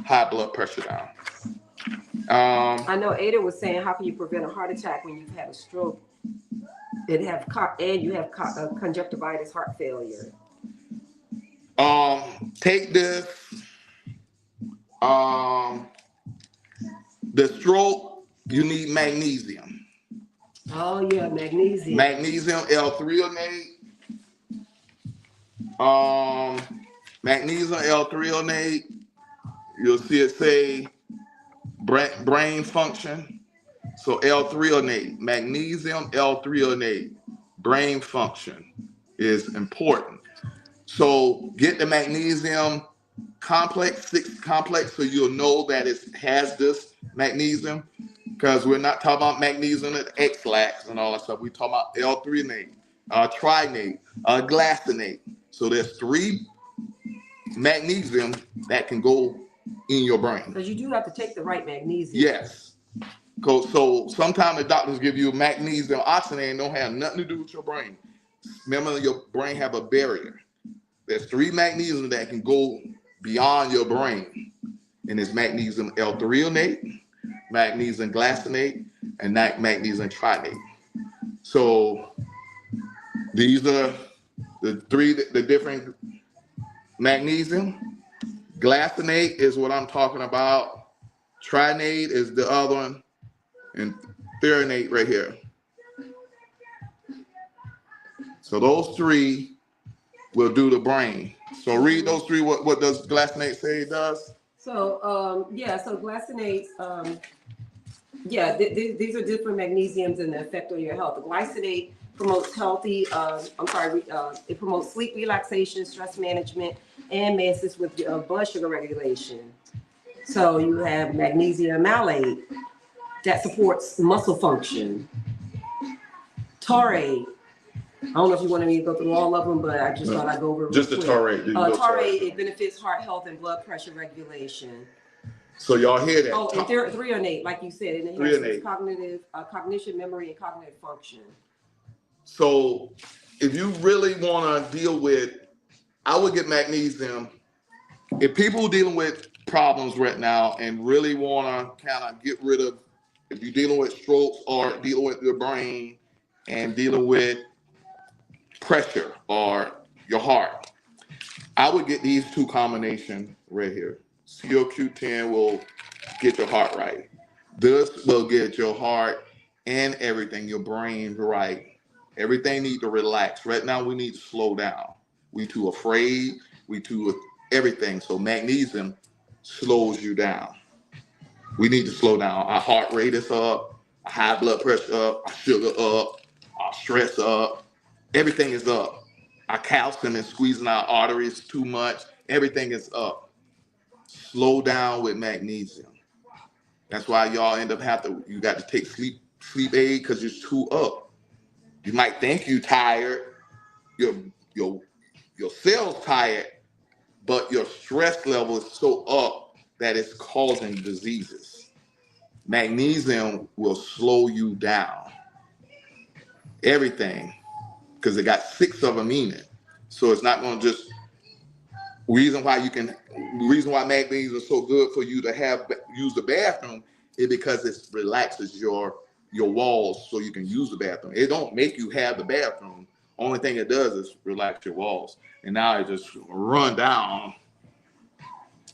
high blood pressure down. I know Ada was saying, how can you prevent a heart attack when you've had a stroke and you have conjunctivitis, heart failure? Take this. The stroke, you need magnesium. Oh yeah, magnesium. Magnesium L-threonate. Magnesium L-threonate. You'll see it say brain function. So L-threonate, magnesium L-threonate, brain function is important. So get the magnesium complex, 6 complex, so you'll know that it has this magnesium, because we're not talking about magnesium and X-lax and all that stuff. We're talking about L-threonate, trinate, glycinate. So there's 3 magnesium that can go in your brain. Because you do have to take the right magnesium. Yes. So sometimes the doctors give you magnesium oxygenate and don't have nothing to do with your brain. Remember, your brain have a barrier. There's 3 magnesium that can go beyond your brain, and it's magnesium L-threonate, magnesium glycinate, and magnesium trinate. So these are the different magnesium. Glycinate is what I'm talking about. Trinate is the other one, and threonate right here. So those 3 will do the brain. So read those 3. What does glycinate say it does? So so glycinates, these are different magnesiums and the effect on your health. The glycinate promotes it promotes sleep relaxation, stress management, and may assist with blood sugar regulation. So you have magnesium malate that supports muscle function. Taurate. I don't know if you wanted me to go through all of them, but I just thought I'd go over it just the taurate. Taurate, it benefits heart health and blood pressure regulation. So y'all hear that? Oh, and threonate, like you said, it enhances cognition, memory, and cognitive function. So if you really want to deal with, I would get magnesium. If people dealing with problems right now and really want to kind of get rid of, if you're dealing with strokes or dealing with your brain and dealing with pressure or your heart, I would get these 2 combinations right here. COQ10 will get your heart right. This will get your heart and everything, your brain right. Everything needs to relax. Right now, we need to slow down. We too afraid. We too everything. So magnesium slows you down. We need to slow down. Our heart rate is up, our high blood pressure up, our sugar up, our stress up. Everything is up. Our calcium is squeezing our arteries too much. Everything is up. Slow down with magnesium. That's why y'all end up you got to take sleep aid because you're too up. You might think you're tired, your cells tired, but your stress level is so up that it's causing diseases. Magnesium will slow you down. Everything, because it got 6 of them in it. So it's not going to just, reason why magnesium is so good for you to use the bathroom is because it relaxes your walls so you can use the bathroom. It don't make you have the bathroom. Only thing it does is relax your walls. And now it just run down,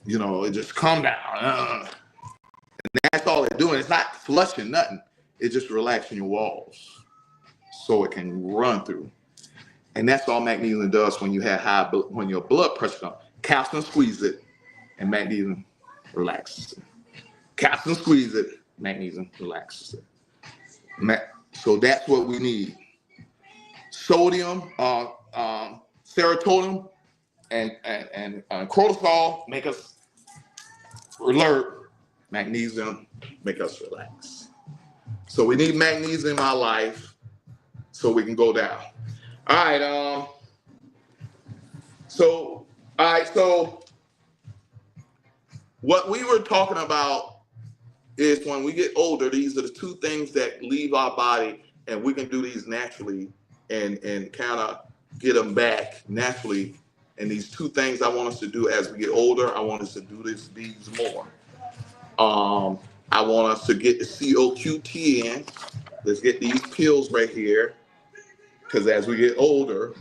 it just come down. And that's all it's doing. It's not flushing nothing. It's just relaxing your walls so it can run through. And that's all magnesium does when you have when your blood pressure comes. Calcium squeeze it, and magnesium relaxes it. Calcium squeeze it, magnesium relaxes it. So that's what we need. Sodium, serotonin, and cortisol make us alert. Magnesium make us relax. So we need magnesium in our life so we can go down. All right. So what we were talking about is when we get older, these are the 2 things that leave our body, and we can do these naturally and kind of get them back naturally. And these 2 things I want us to do as we get older, I want us to do these more. I want us to get the COQ10. Let's get these pills right here, because as we get older,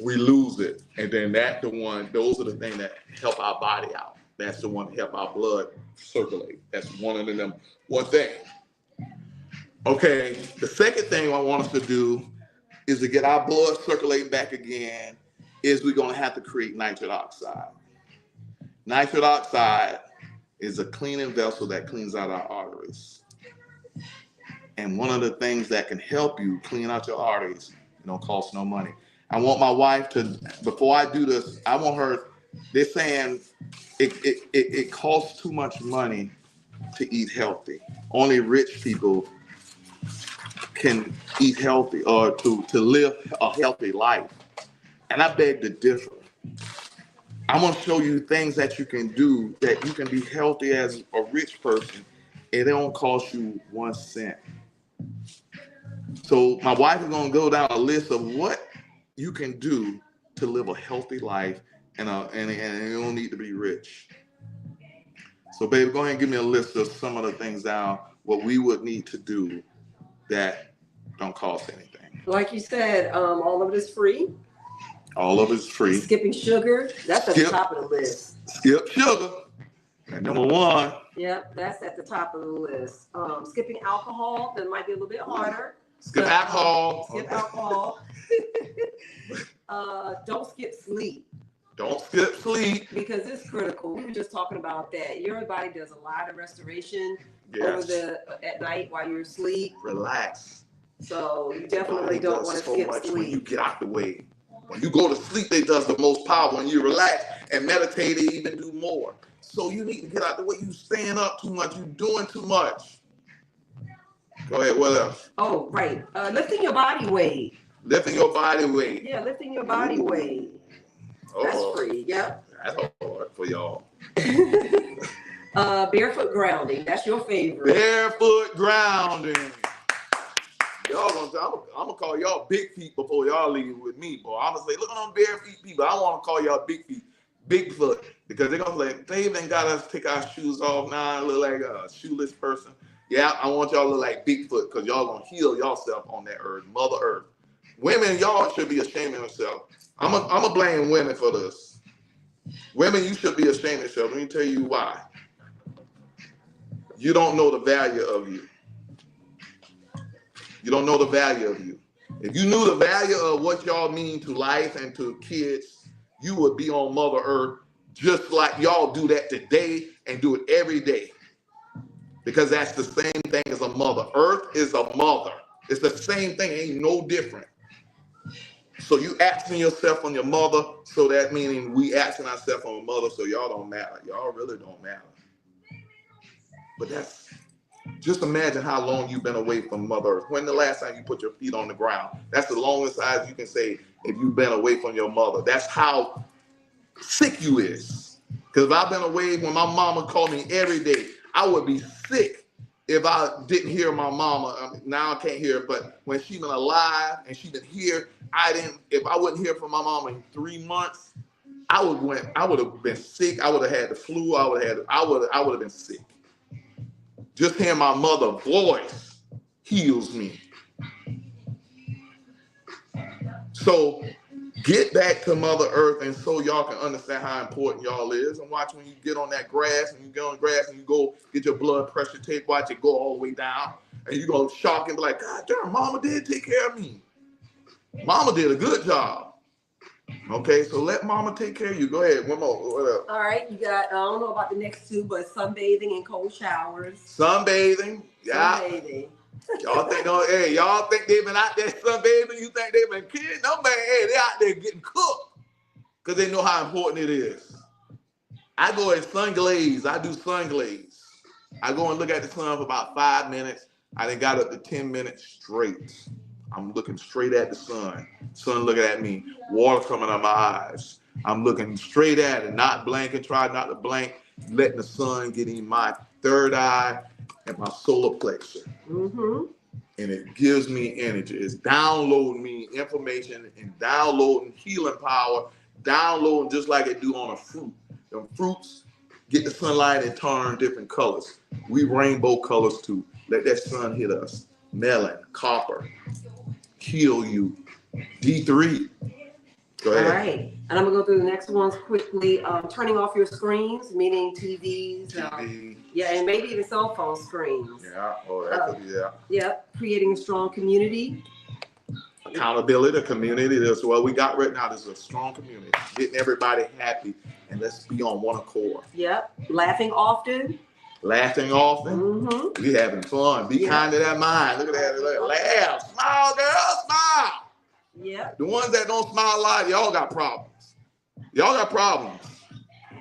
we lose it. And then those are the things that help our body out. That's the one that help our blood circulate. That's one of them, one thing. Okay, the second thing I want us to do is to get our blood circulating back again, is we're gonna have to create nitric oxide. Nitric oxide is a cleaning vessel that cleans out our arteries. And one of the things that can help you clean out your arteries, it don't cost no money. I want my wife to, before I do this, I want her they're saying it costs too much money to eat healthy. Only rich people can eat healthy or to live a healthy life. And I beg to differ. I'm going to show you things that you can do that you can be healthy as a rich person. It don't cost you 1 cent. So my wife is going to go down a list of what you can do to live a healthy life, and you don't need to be rich. So baby, go ahead and give me a list of some of the things down, what we would need to do that don't cost anything. Like you said, all of it is free. All of it's free. Skipping sugar, that's at the top of the list. Skip sugar. And number 1. Yep, that's at the top of the list. Skipping alcohol, that might be a little bit harder. Skip alcohol. Skip alcohol. Don't skip sleep. Don't skip sleep. Because it's critical. We were just talking about that. Your body does a lot of restoration Yes. at night while you're asleep. Relax. So you definitely don't want to so skip much sleep. when you get out the way. When you go to sleep, it does the most power. When you relax and meditate, it even do more. So you need to get out the way. You staying up too much. You doing too much. Go ahead. What else? Oh, right. Lifting your body weight. Lifting your body weight. Yeah, lifting your body weight. That's free. Yep. That's hard for y'all. Barefoot grounding. That's your favorite. Barefoot grounding. Y'all I'm gonna call y'all big feet before y'all leave with me, boy. I'm gonna say, look at them bare feet people. I want to call y'all big feet, Bigfoot, because they're gonna say, Dave ain't got us take our shoes off now. I look like a shoeless person. Yeah, I want y'all to look like Bigfoot, because y'all gonna heal yourself on that earth, Mother Earth. Women, y'all should be ashamed of yourself. I'm gonna blame women for this. Women, you should be ashamed of yourself. Let me tell you why. You don't know the value of you. You don't know the value of you. If you knew the value of what y'all mean to life and to kids, you would be on Mother Earth just like y'all do that today and do it every day. Because that's the same thing as a mother. Earth is a mother. It's the same thing, ain't no different. So you asking yourself on your mother, so that meaning we asking ourselves on a mother, so y'all don't matter. Y'all really don't matter. But just imagine how long you've been away from Mother Earth. When the last time you put your feet on the ground? That's the longest size you can say if you've been away from your mother. That's how sick you is. Because if I've been away when my mama called me every day, I would be sick if I didn't hear my mama. Now I can't hear her, but when she been alive and she been here, if I wouldn't hear from my mama in 3 months, I would have been sick. I would have had the flu. I would have been sick. Just hearing my mother's voice heals me. So get back to Mother Earth, and so y'all can understand how important y'all is. And watch when you get on that grass, and you get on the grass, and you go get your blood pressure tape. Watch it go all the way down, and you go shock and be like, God damn, Mama did take care of me. Mama did a good job. Okay, so let Mama take care of you. Go ahead, one more. What else? All right, you got, I don't know about the next two, but sunbathing and cold showers. Sunbathing, yeah. Sunbathing. Y'all think they've been out there sunbathing? You think they've been kidding? No, man, they out there getting cooked because they know how important it is. I go in sun glaze. I do sun glaze. I go and look at the sun for about 5 minutes. I done got up to 10 minutes straight. I'm looking straight at the sun. Sun looking at me. Water coming out my eyes. I'm looking straight at it, not blinking, try not to blink, letting the sun get in my third eye and my solar plexus. Mm-hmm. And it gives me energy. It's downloading me information and downloading healing power, downloading just like it do on a fruit. Them fruits get the sunlight and turn different colors. We rainbow colors too. Let that sun hit us. Melon, copper, heal you. D3. Go ahead. All right, and I'm gonna go through the next ones quickly. Turning off your screens, meaning TVs. TV. Yeah, and maybe even cell phone screens. Yeah. Oh, that could be, yeah. Yep, creating a strong community. Accountability, the community. That's what we got right now. There's a strong community. Getting everybody happy, and let's be on one accord. Yep, laughing often. Laughing often. Mm-hmm. We having fun. Be kind to that mind. Look at that. Look, laugh. Smile, girl. Smile. Yep. The ones that don't smile a lot, y'all got problems. Y'all got problems.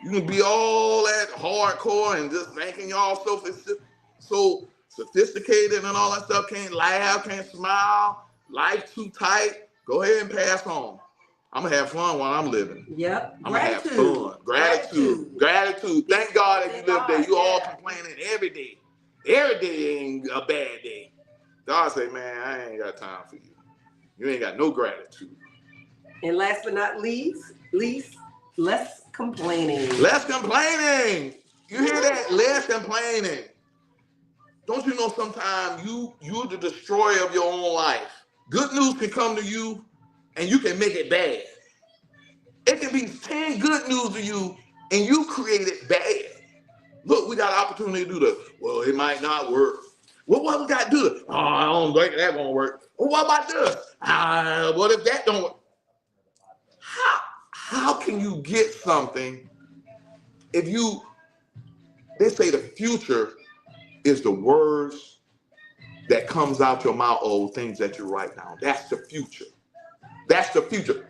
You can be all that hardcore and just thinking y'all so sophisticated and all that stuff. Can't laugh, can't smile. Life too tight. Go ahead and pass on. I'm gonna have fun while I'm living. Yep. I'm gonna have fun. Gratitude. Thank God that you live there. You all complaining every day. Every day ain't a bad day. God say, man, I ain't got time for you. You ain't got no gratitude. And last but not least, less complaining. Less complaining. You hear that? Less complaining. Don't you know sometimes you're the destroyer of your own life. Good news can come to you and you can make it bad. It can be 10 good news to you and you create it bad. Look, we got an opportunity to do this. Well, it might not work. Well, what we got to do? Oh, I don't think that won't work. Well, what about this? What if that don't work? How can you get something if they say the future is the words that comes out your mouth or things that you write down. That's the future. That's the future.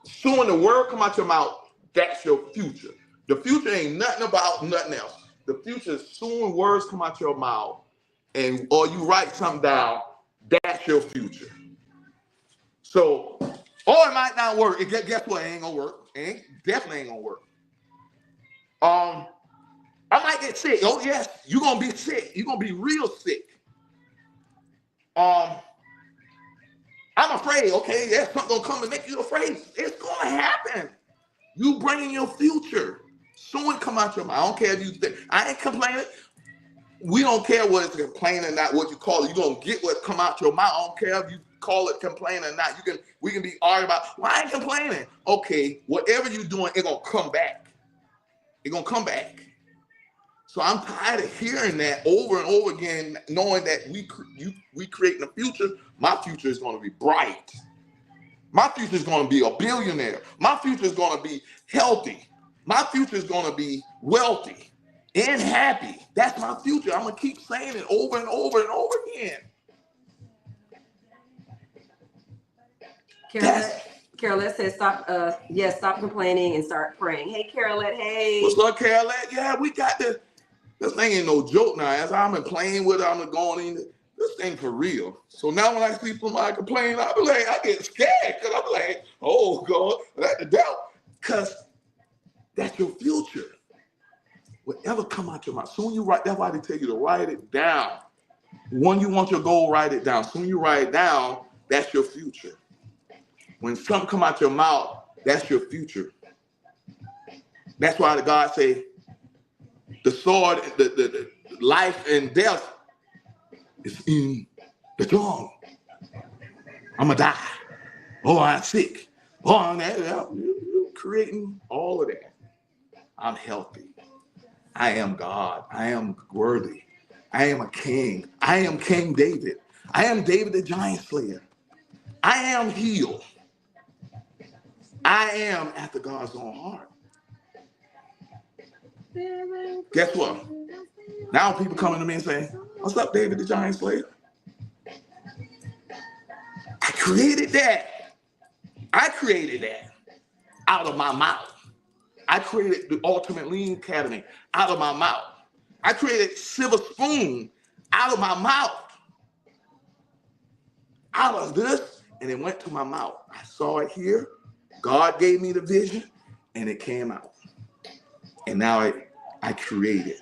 Soon the word come out your mouth, that's your future. The future ain't nothing about nothing else. The future is soon words come out your mouth or you write something down, that's your future. So, or it might not work. Guess what? It ain't gonna work. Definitely ain't gonna work. I might get sick. Oh yes, you're gonna be sick. You're gonna be real sick. I'm afraid. Okay, yeah, something gonna come and make you afraid. It's gonna happen. You bringing your future. Soon come out your mouth. I don't care if you think. I ain't complaining. We don't care what it's complaining, not what you call it. You're gonna get what come out your mouth. I don't care if you call it complaining or not. We can be arguing about, well, I ain't complaining. Okay, whatever you're doing, it's gonna come back. It's gonna come back. So I'm tired of hearing that over and over again, knowing that we creating a future. My future is gonna be bright. My future is gonna be a billionaire. My future is gonna be healthy. My future is gonna be wealthy and happy. That's my future. I'm gonna keep saying it over and over and over again. Carolette says, stop complaining and start praying. Hey, Carolette, hey. What's up, Carolette? Yeah, we got this. This thing ain't no joke now. As I'm playing with it, I'm going in. This thing for real. So now when I see somebody complain, I be like, I get scared. Because I'm like, oh, God, that's the devil. Because that's your future. Whatever come out your mouth. Soon you write, that's why they tell you to write it down. When you want your goal, write it down. Soon you write it down, that's your future. When something come out your mouth, that's your future. That's why the God say, the sword, the life and death is in the tongue. I'm gonna die. Oh, I'm sick. Oh, I'm that. You're creating all of that. I'm healthy. I am God. I am worthy. I am a king. I am King David. I am David the giant slayer. I am healed. I am after God's own heart. Guess what? Now people coming to me and saying, what's up, David the giant slayer? I created that. I created that out of my mouth. I created the Ultimate Lean Academy out of my mouth. I created Silver Spoon out of my mouth. Out of this, and it went to my mouth. I saw it here. God gave me the vision, and it came out. And now I created.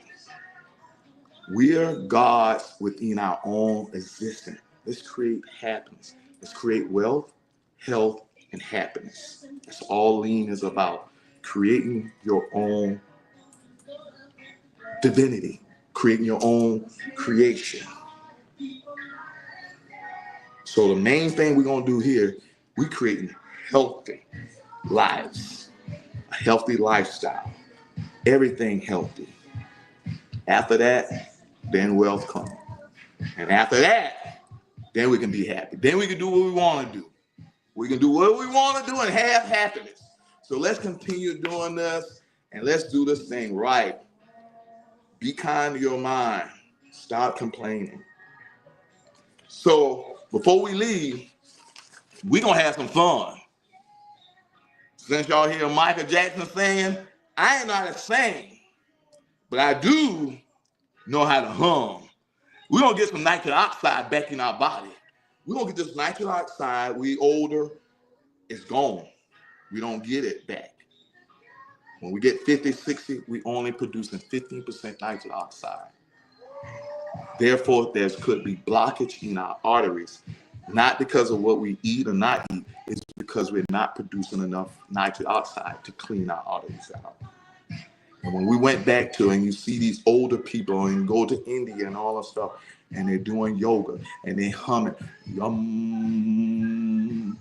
We are gods within our own existence. Let's create happiness. Let's create wealth, health, and happiness. That's all Lean is about. Creating your own divinity. Creating your own creation. So the main thing we're going to do here, we're creating healthy lives. A healthy lifestyle. Everything healthy. After that, then wealth comes. And after that, then we can be happy. Then we can do what we want to do. We can do what we want to do and have happiness. So let's continue doing this and let's do this thing right. Be kind to your mind. Stop complaining. So before we leave, we're going to have some fun. Since y'all hear Michael Jackson saying, I ain't not a sing, but I do know how to hum. We're gonna get some nitric oxide back in our body. We're gonna get this nitric oxide. We older, it's gone. We don't get it back. When we get 50, 60, we only producing 15% nitric oxide. Therefore, there could be blockage in our arteries, not because of what we eat or not eat. It's because we're not producing enough nitric oxide to clean our arteries out. And when we went back to, and you see these older people and go to India and all that stuff, and they're doing yoga and they humming, yum,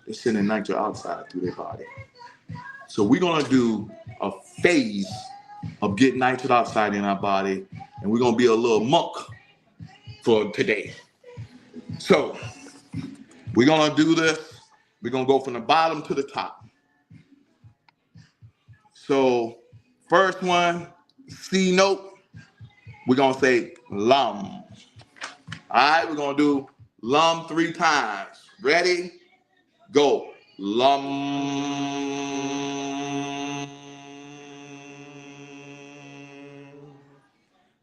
they're sending nitric oxide through their body. So we're gonna do a phase of getting nitric oxide in our body, and we're gonna be a little monk for today. So we're gonna do this. We're gonna go from the bottom to the top. So first one, C note, we're gonna say lum. All right, we're gonna do lum 3 times. Ready? Go. Lum.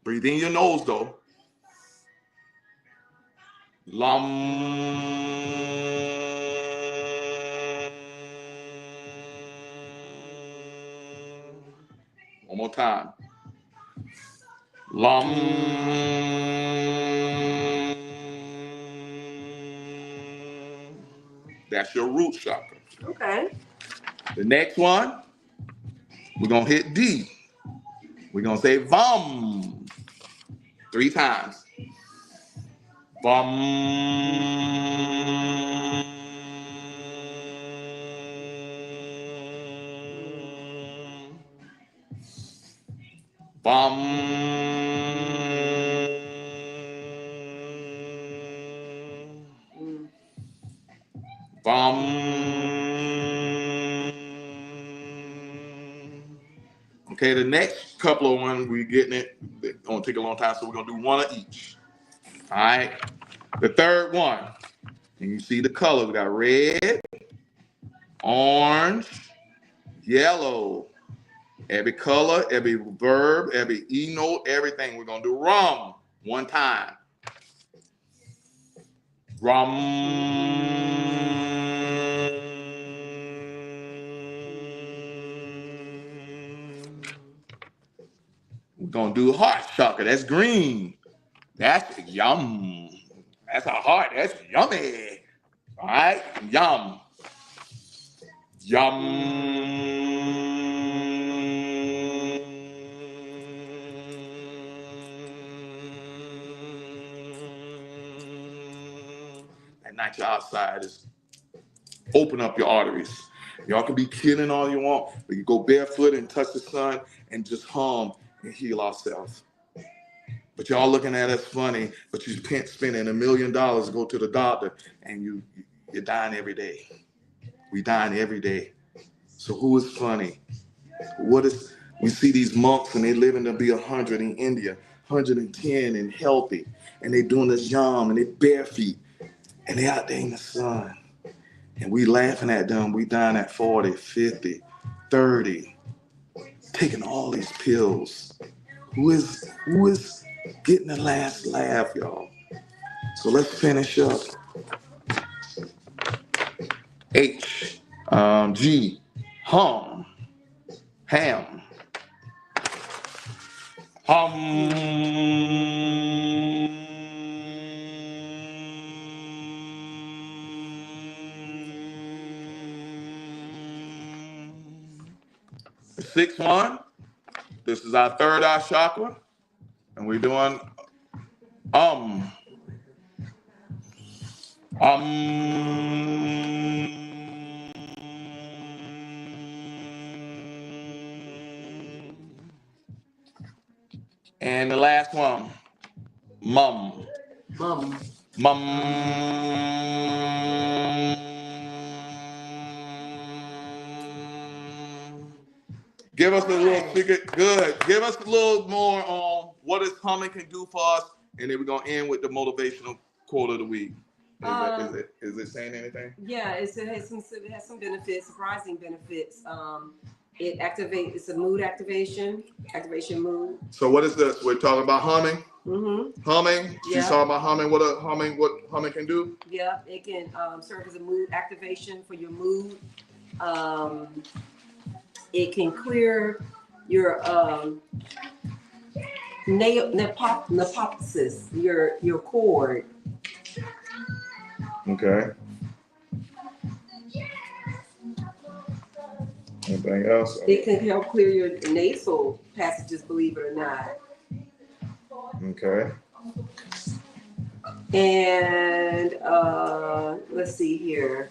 Breathe in your nose though. Lum. One more time. Lum. That's your root chakra. Okay. The next one, we're gonna hit D. We're gonna say VUM 3 times. VUM. VUM. VUM. Okay, the next couple of ones we're getting it. It's gonna take a long time, so we're gonna do one of each. All right. The third one, and you see the color. We got red, orange, yellow. Every color, every verb, every E note, everything. We're gonna do rum 1 time. Rum. We're gonna do heart chakra. That's green. That's yum. That's a heart. That's yummy. All right, yum. Yum. That nitric oxide is open up your arteries. Y'all can be kidding all you want, but you go barefoot and touch the sun and just hum and heal ourselves. But y'all looking at us funny, but you spending $1 million to go to the doctor, and you're dying every day. We dying every day. So who is funny? We see these monks and they living to be 100 in India, 110 and healthy, and they doing this yum and they bare feet, and they out there in the sun. And we laughing at them. We dying at 40, 50, 30, taking all these pills. Who is getting the last laugh, y'all? So let's finish up. H, G, hum, ham, hum. The 6th one, this is our 3rd eye chakra, and we're doing and the last one, mum. Mum. Mum. Give us a little secret. Good. Give us a little more on what this humming can do for us, and then we're gonna end with the motivational quote of the week. Is it saying anything? Yeah, it has some benefits, surprising benefits. It activates. It's a mood activation mood. So what is this? We're talking about humming. Mm-hmm. Humming. She's Yeah. talking about humming. What humming can do? Yeah, it can serve as a mood activation for your mood. It can clear your nepopsis, your cord. Okay. Anything else? It can help clear your nasal passages, believe it or not. Okay. And let's see here.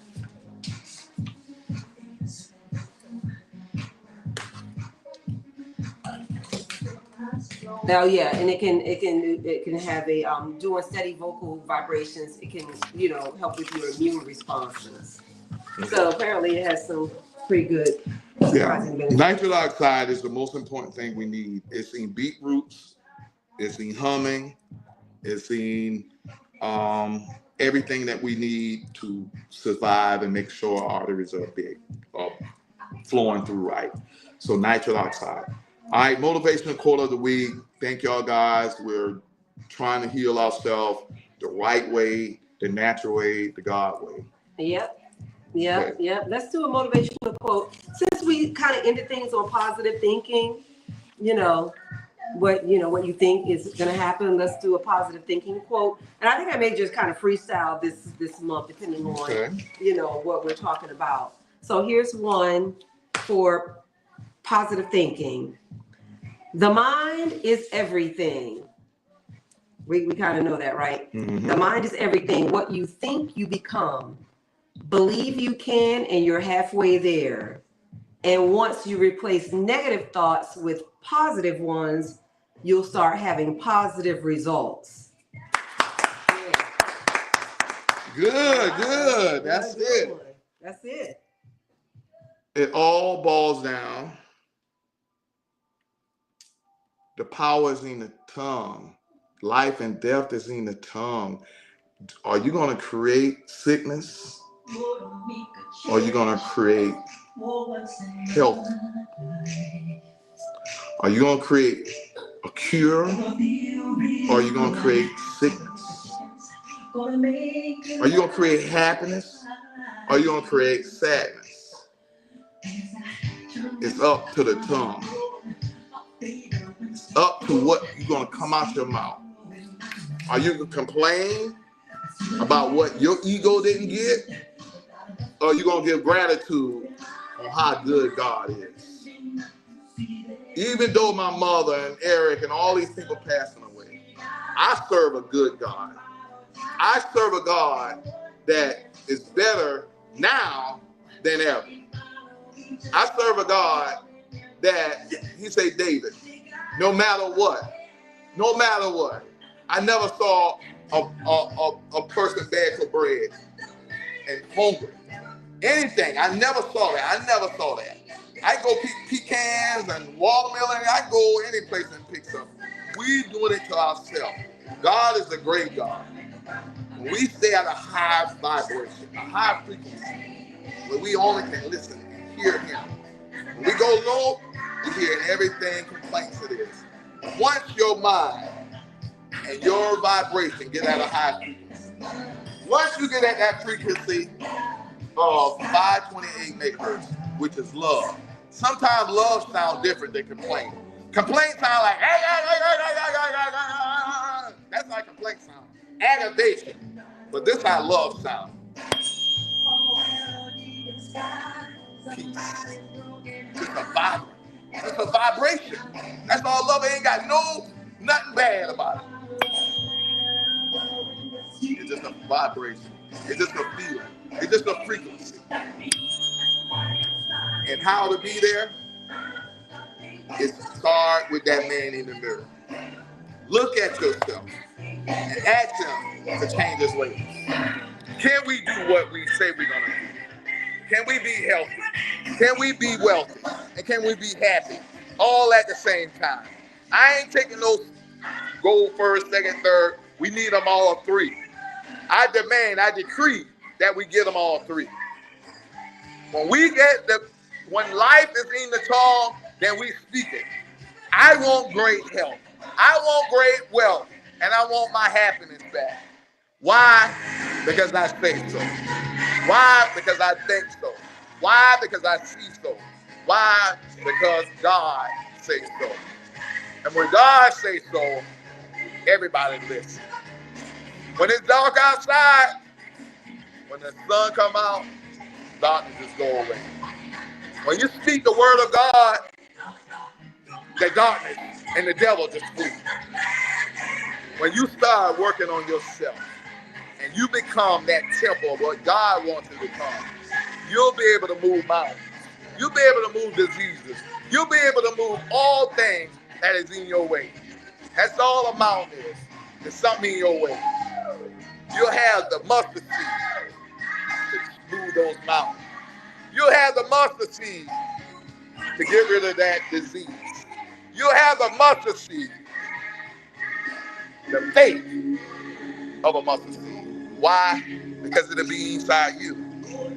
Oh yeah, and it can have a doing steady vocal vibrations. It can help with your immune responses. So apparently it has some pretty good surprising benefits. Nitric oxide is the most important thing we need. It's in beetroots. It's in humming. It's in everything that we need to survive and make sure our arteries are flowing through right. So nitric oxide. All right, motivational quote of the week. Thank y'all guys. We're trying to heal ourselves the right way, the natural way, the God way. Yep. Let's do a motivational quote. Since we kind of ended things on positive thinking, what you think is going to happen. Let's do a positive thinking quote. And I think I may just kind of freestyle this month, depending on what we're talking about. So here's one for positive thinking. The mind is everything. We kind of know that, right? Mm-hmm. The mind is everything. What you think, you become. Believe you can, and you're halfway there. And once you replace negative thoughts with positive ones, you'll start having positive results. Good. That's it. That's it. It all boils down. The power is in the tongue. Life and death is in the tongue. Are you going to create sickness? Or are you going to create health? Are you going to create a cure? Or are you going to create sickness? Are you going to create happiness? Or are you going to create sadness? It's up to the tongue. It's up to what you're going to come out your mouth. Are you going to complain about what your ego didn't get? Or are you going to give gratitude on how good God is? Even though my mother and Eric and all these people passing away, I serve a good God. I serve a God that is better now than ever. I serve a God that, he said, David, no matter what, I never saw a person beg for bread and hungry. Anything, I never saw that. I go pick pecans and watermelon, I go any place and pick something. We doing it to ourselves. God is a great God. We stay at a high vibration, a high frequency, where we only can listen and hear him. When we go low, we hear everything complaints it is. Once your mind and your vibration get at a high frequency, once you get at that frequency of 528 megahertz, which is love. Sometimes love sounds different than complaint. Complaint sound like, that's how complaint sound. Aggravation. But this how love sound. Peace. It's a vibration. That's all love. Ain't got nothing bad about it. It's just a vibration. It's just a feeling. It's just a frequency. And how to be there is start with that man in the mirror. Look at yourself and ask him to change his ways. Can we do what we say we're going to do? Can we be healthy? Can we be wealthy? And can we be happy? All at the same time. I ain't taking those gold first, second, third. We need them all three. I demand, I decree that we get them all three. When life is in the tongue, then we speak it. I want great health. I want great wealth. And I want my happiness back. Why? Because I say so. Why? Because I think so. Why? Because I see so. Why? Because God says so. And when God says so, everybody listens. When it's dark outside, when the sun come out, darkness just go away. When you speak the word of God, the darkness and the devil just flee. When you start working on yourself and you become that temple of what God wants you to become, you'll be able to move mountains. You'll be able to move diseases. You'll be able to move all things that is in your way. That's all a mountain is. There's something in your way. You'll have the mustard seed to move those mountains. You'll have the mustard seed to get rid of that disease. You'll have the mustard seed, the faith of a mustard seed. Why? Because it'll be inside you.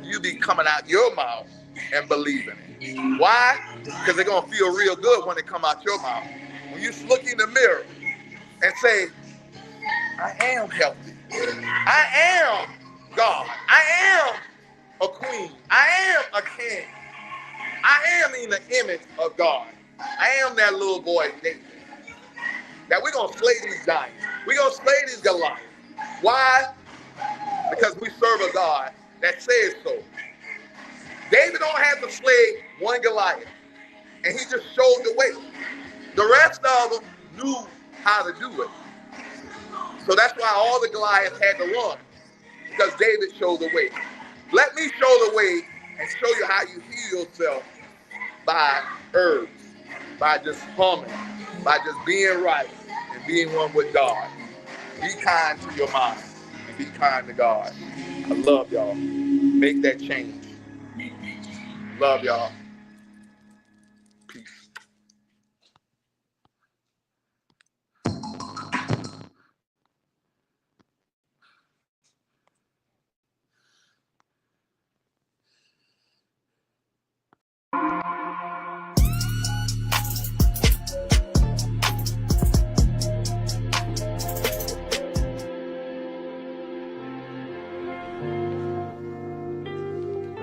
You'll be coming out your mouth and believing it. Why? Because they're going to feel real good when they come out your mouth. When you look in the mirror and say, I am healthy. I am God. I am a queen. I am a king. I am in the image of God. I am that little boy, David. That we're going to slay these giants. We're going to slay these Goliaths. Why? Because we serve a God that says so. David don't have to slay one Goliath. And he just showed the way. The rest of them knew how to do it. So that's why all the Goliaths had to run. Because David showed the way. Let me show the way and show you how you heal yourself by herbs, by just humming, by just being right and being one with God. Be kind to your mind and be kind to God. I love y'all. Make that change. Love y'all. Peace.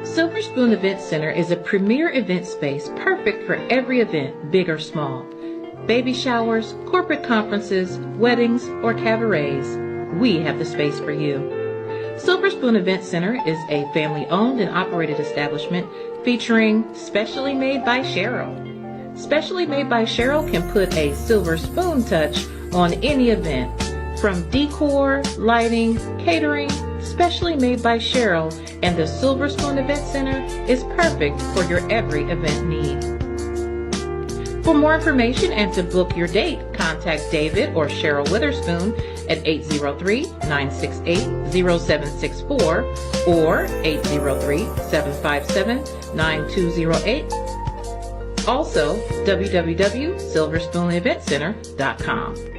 Silver Spoon Event Center is a premier event space perfect for every event, big or small. Baby showers, corporate conferences, weddings, or cabarets, we have the space for you. Silver Spoon Event Center is a family-owned and operated establishment featuring Specially Made by Cheryl. Specially Made by Cheryl can put a silver spoon touch on any event. From decor, lighting, catering, Specially Made by Cheryl and the Silver Spoon Event Center is perfect for your every event need. For more information and to book your date, contact David or Cheryl Witherspoon at 803-968-0764 or 803-757-9208. Also, www.silverspooneventcenter.com.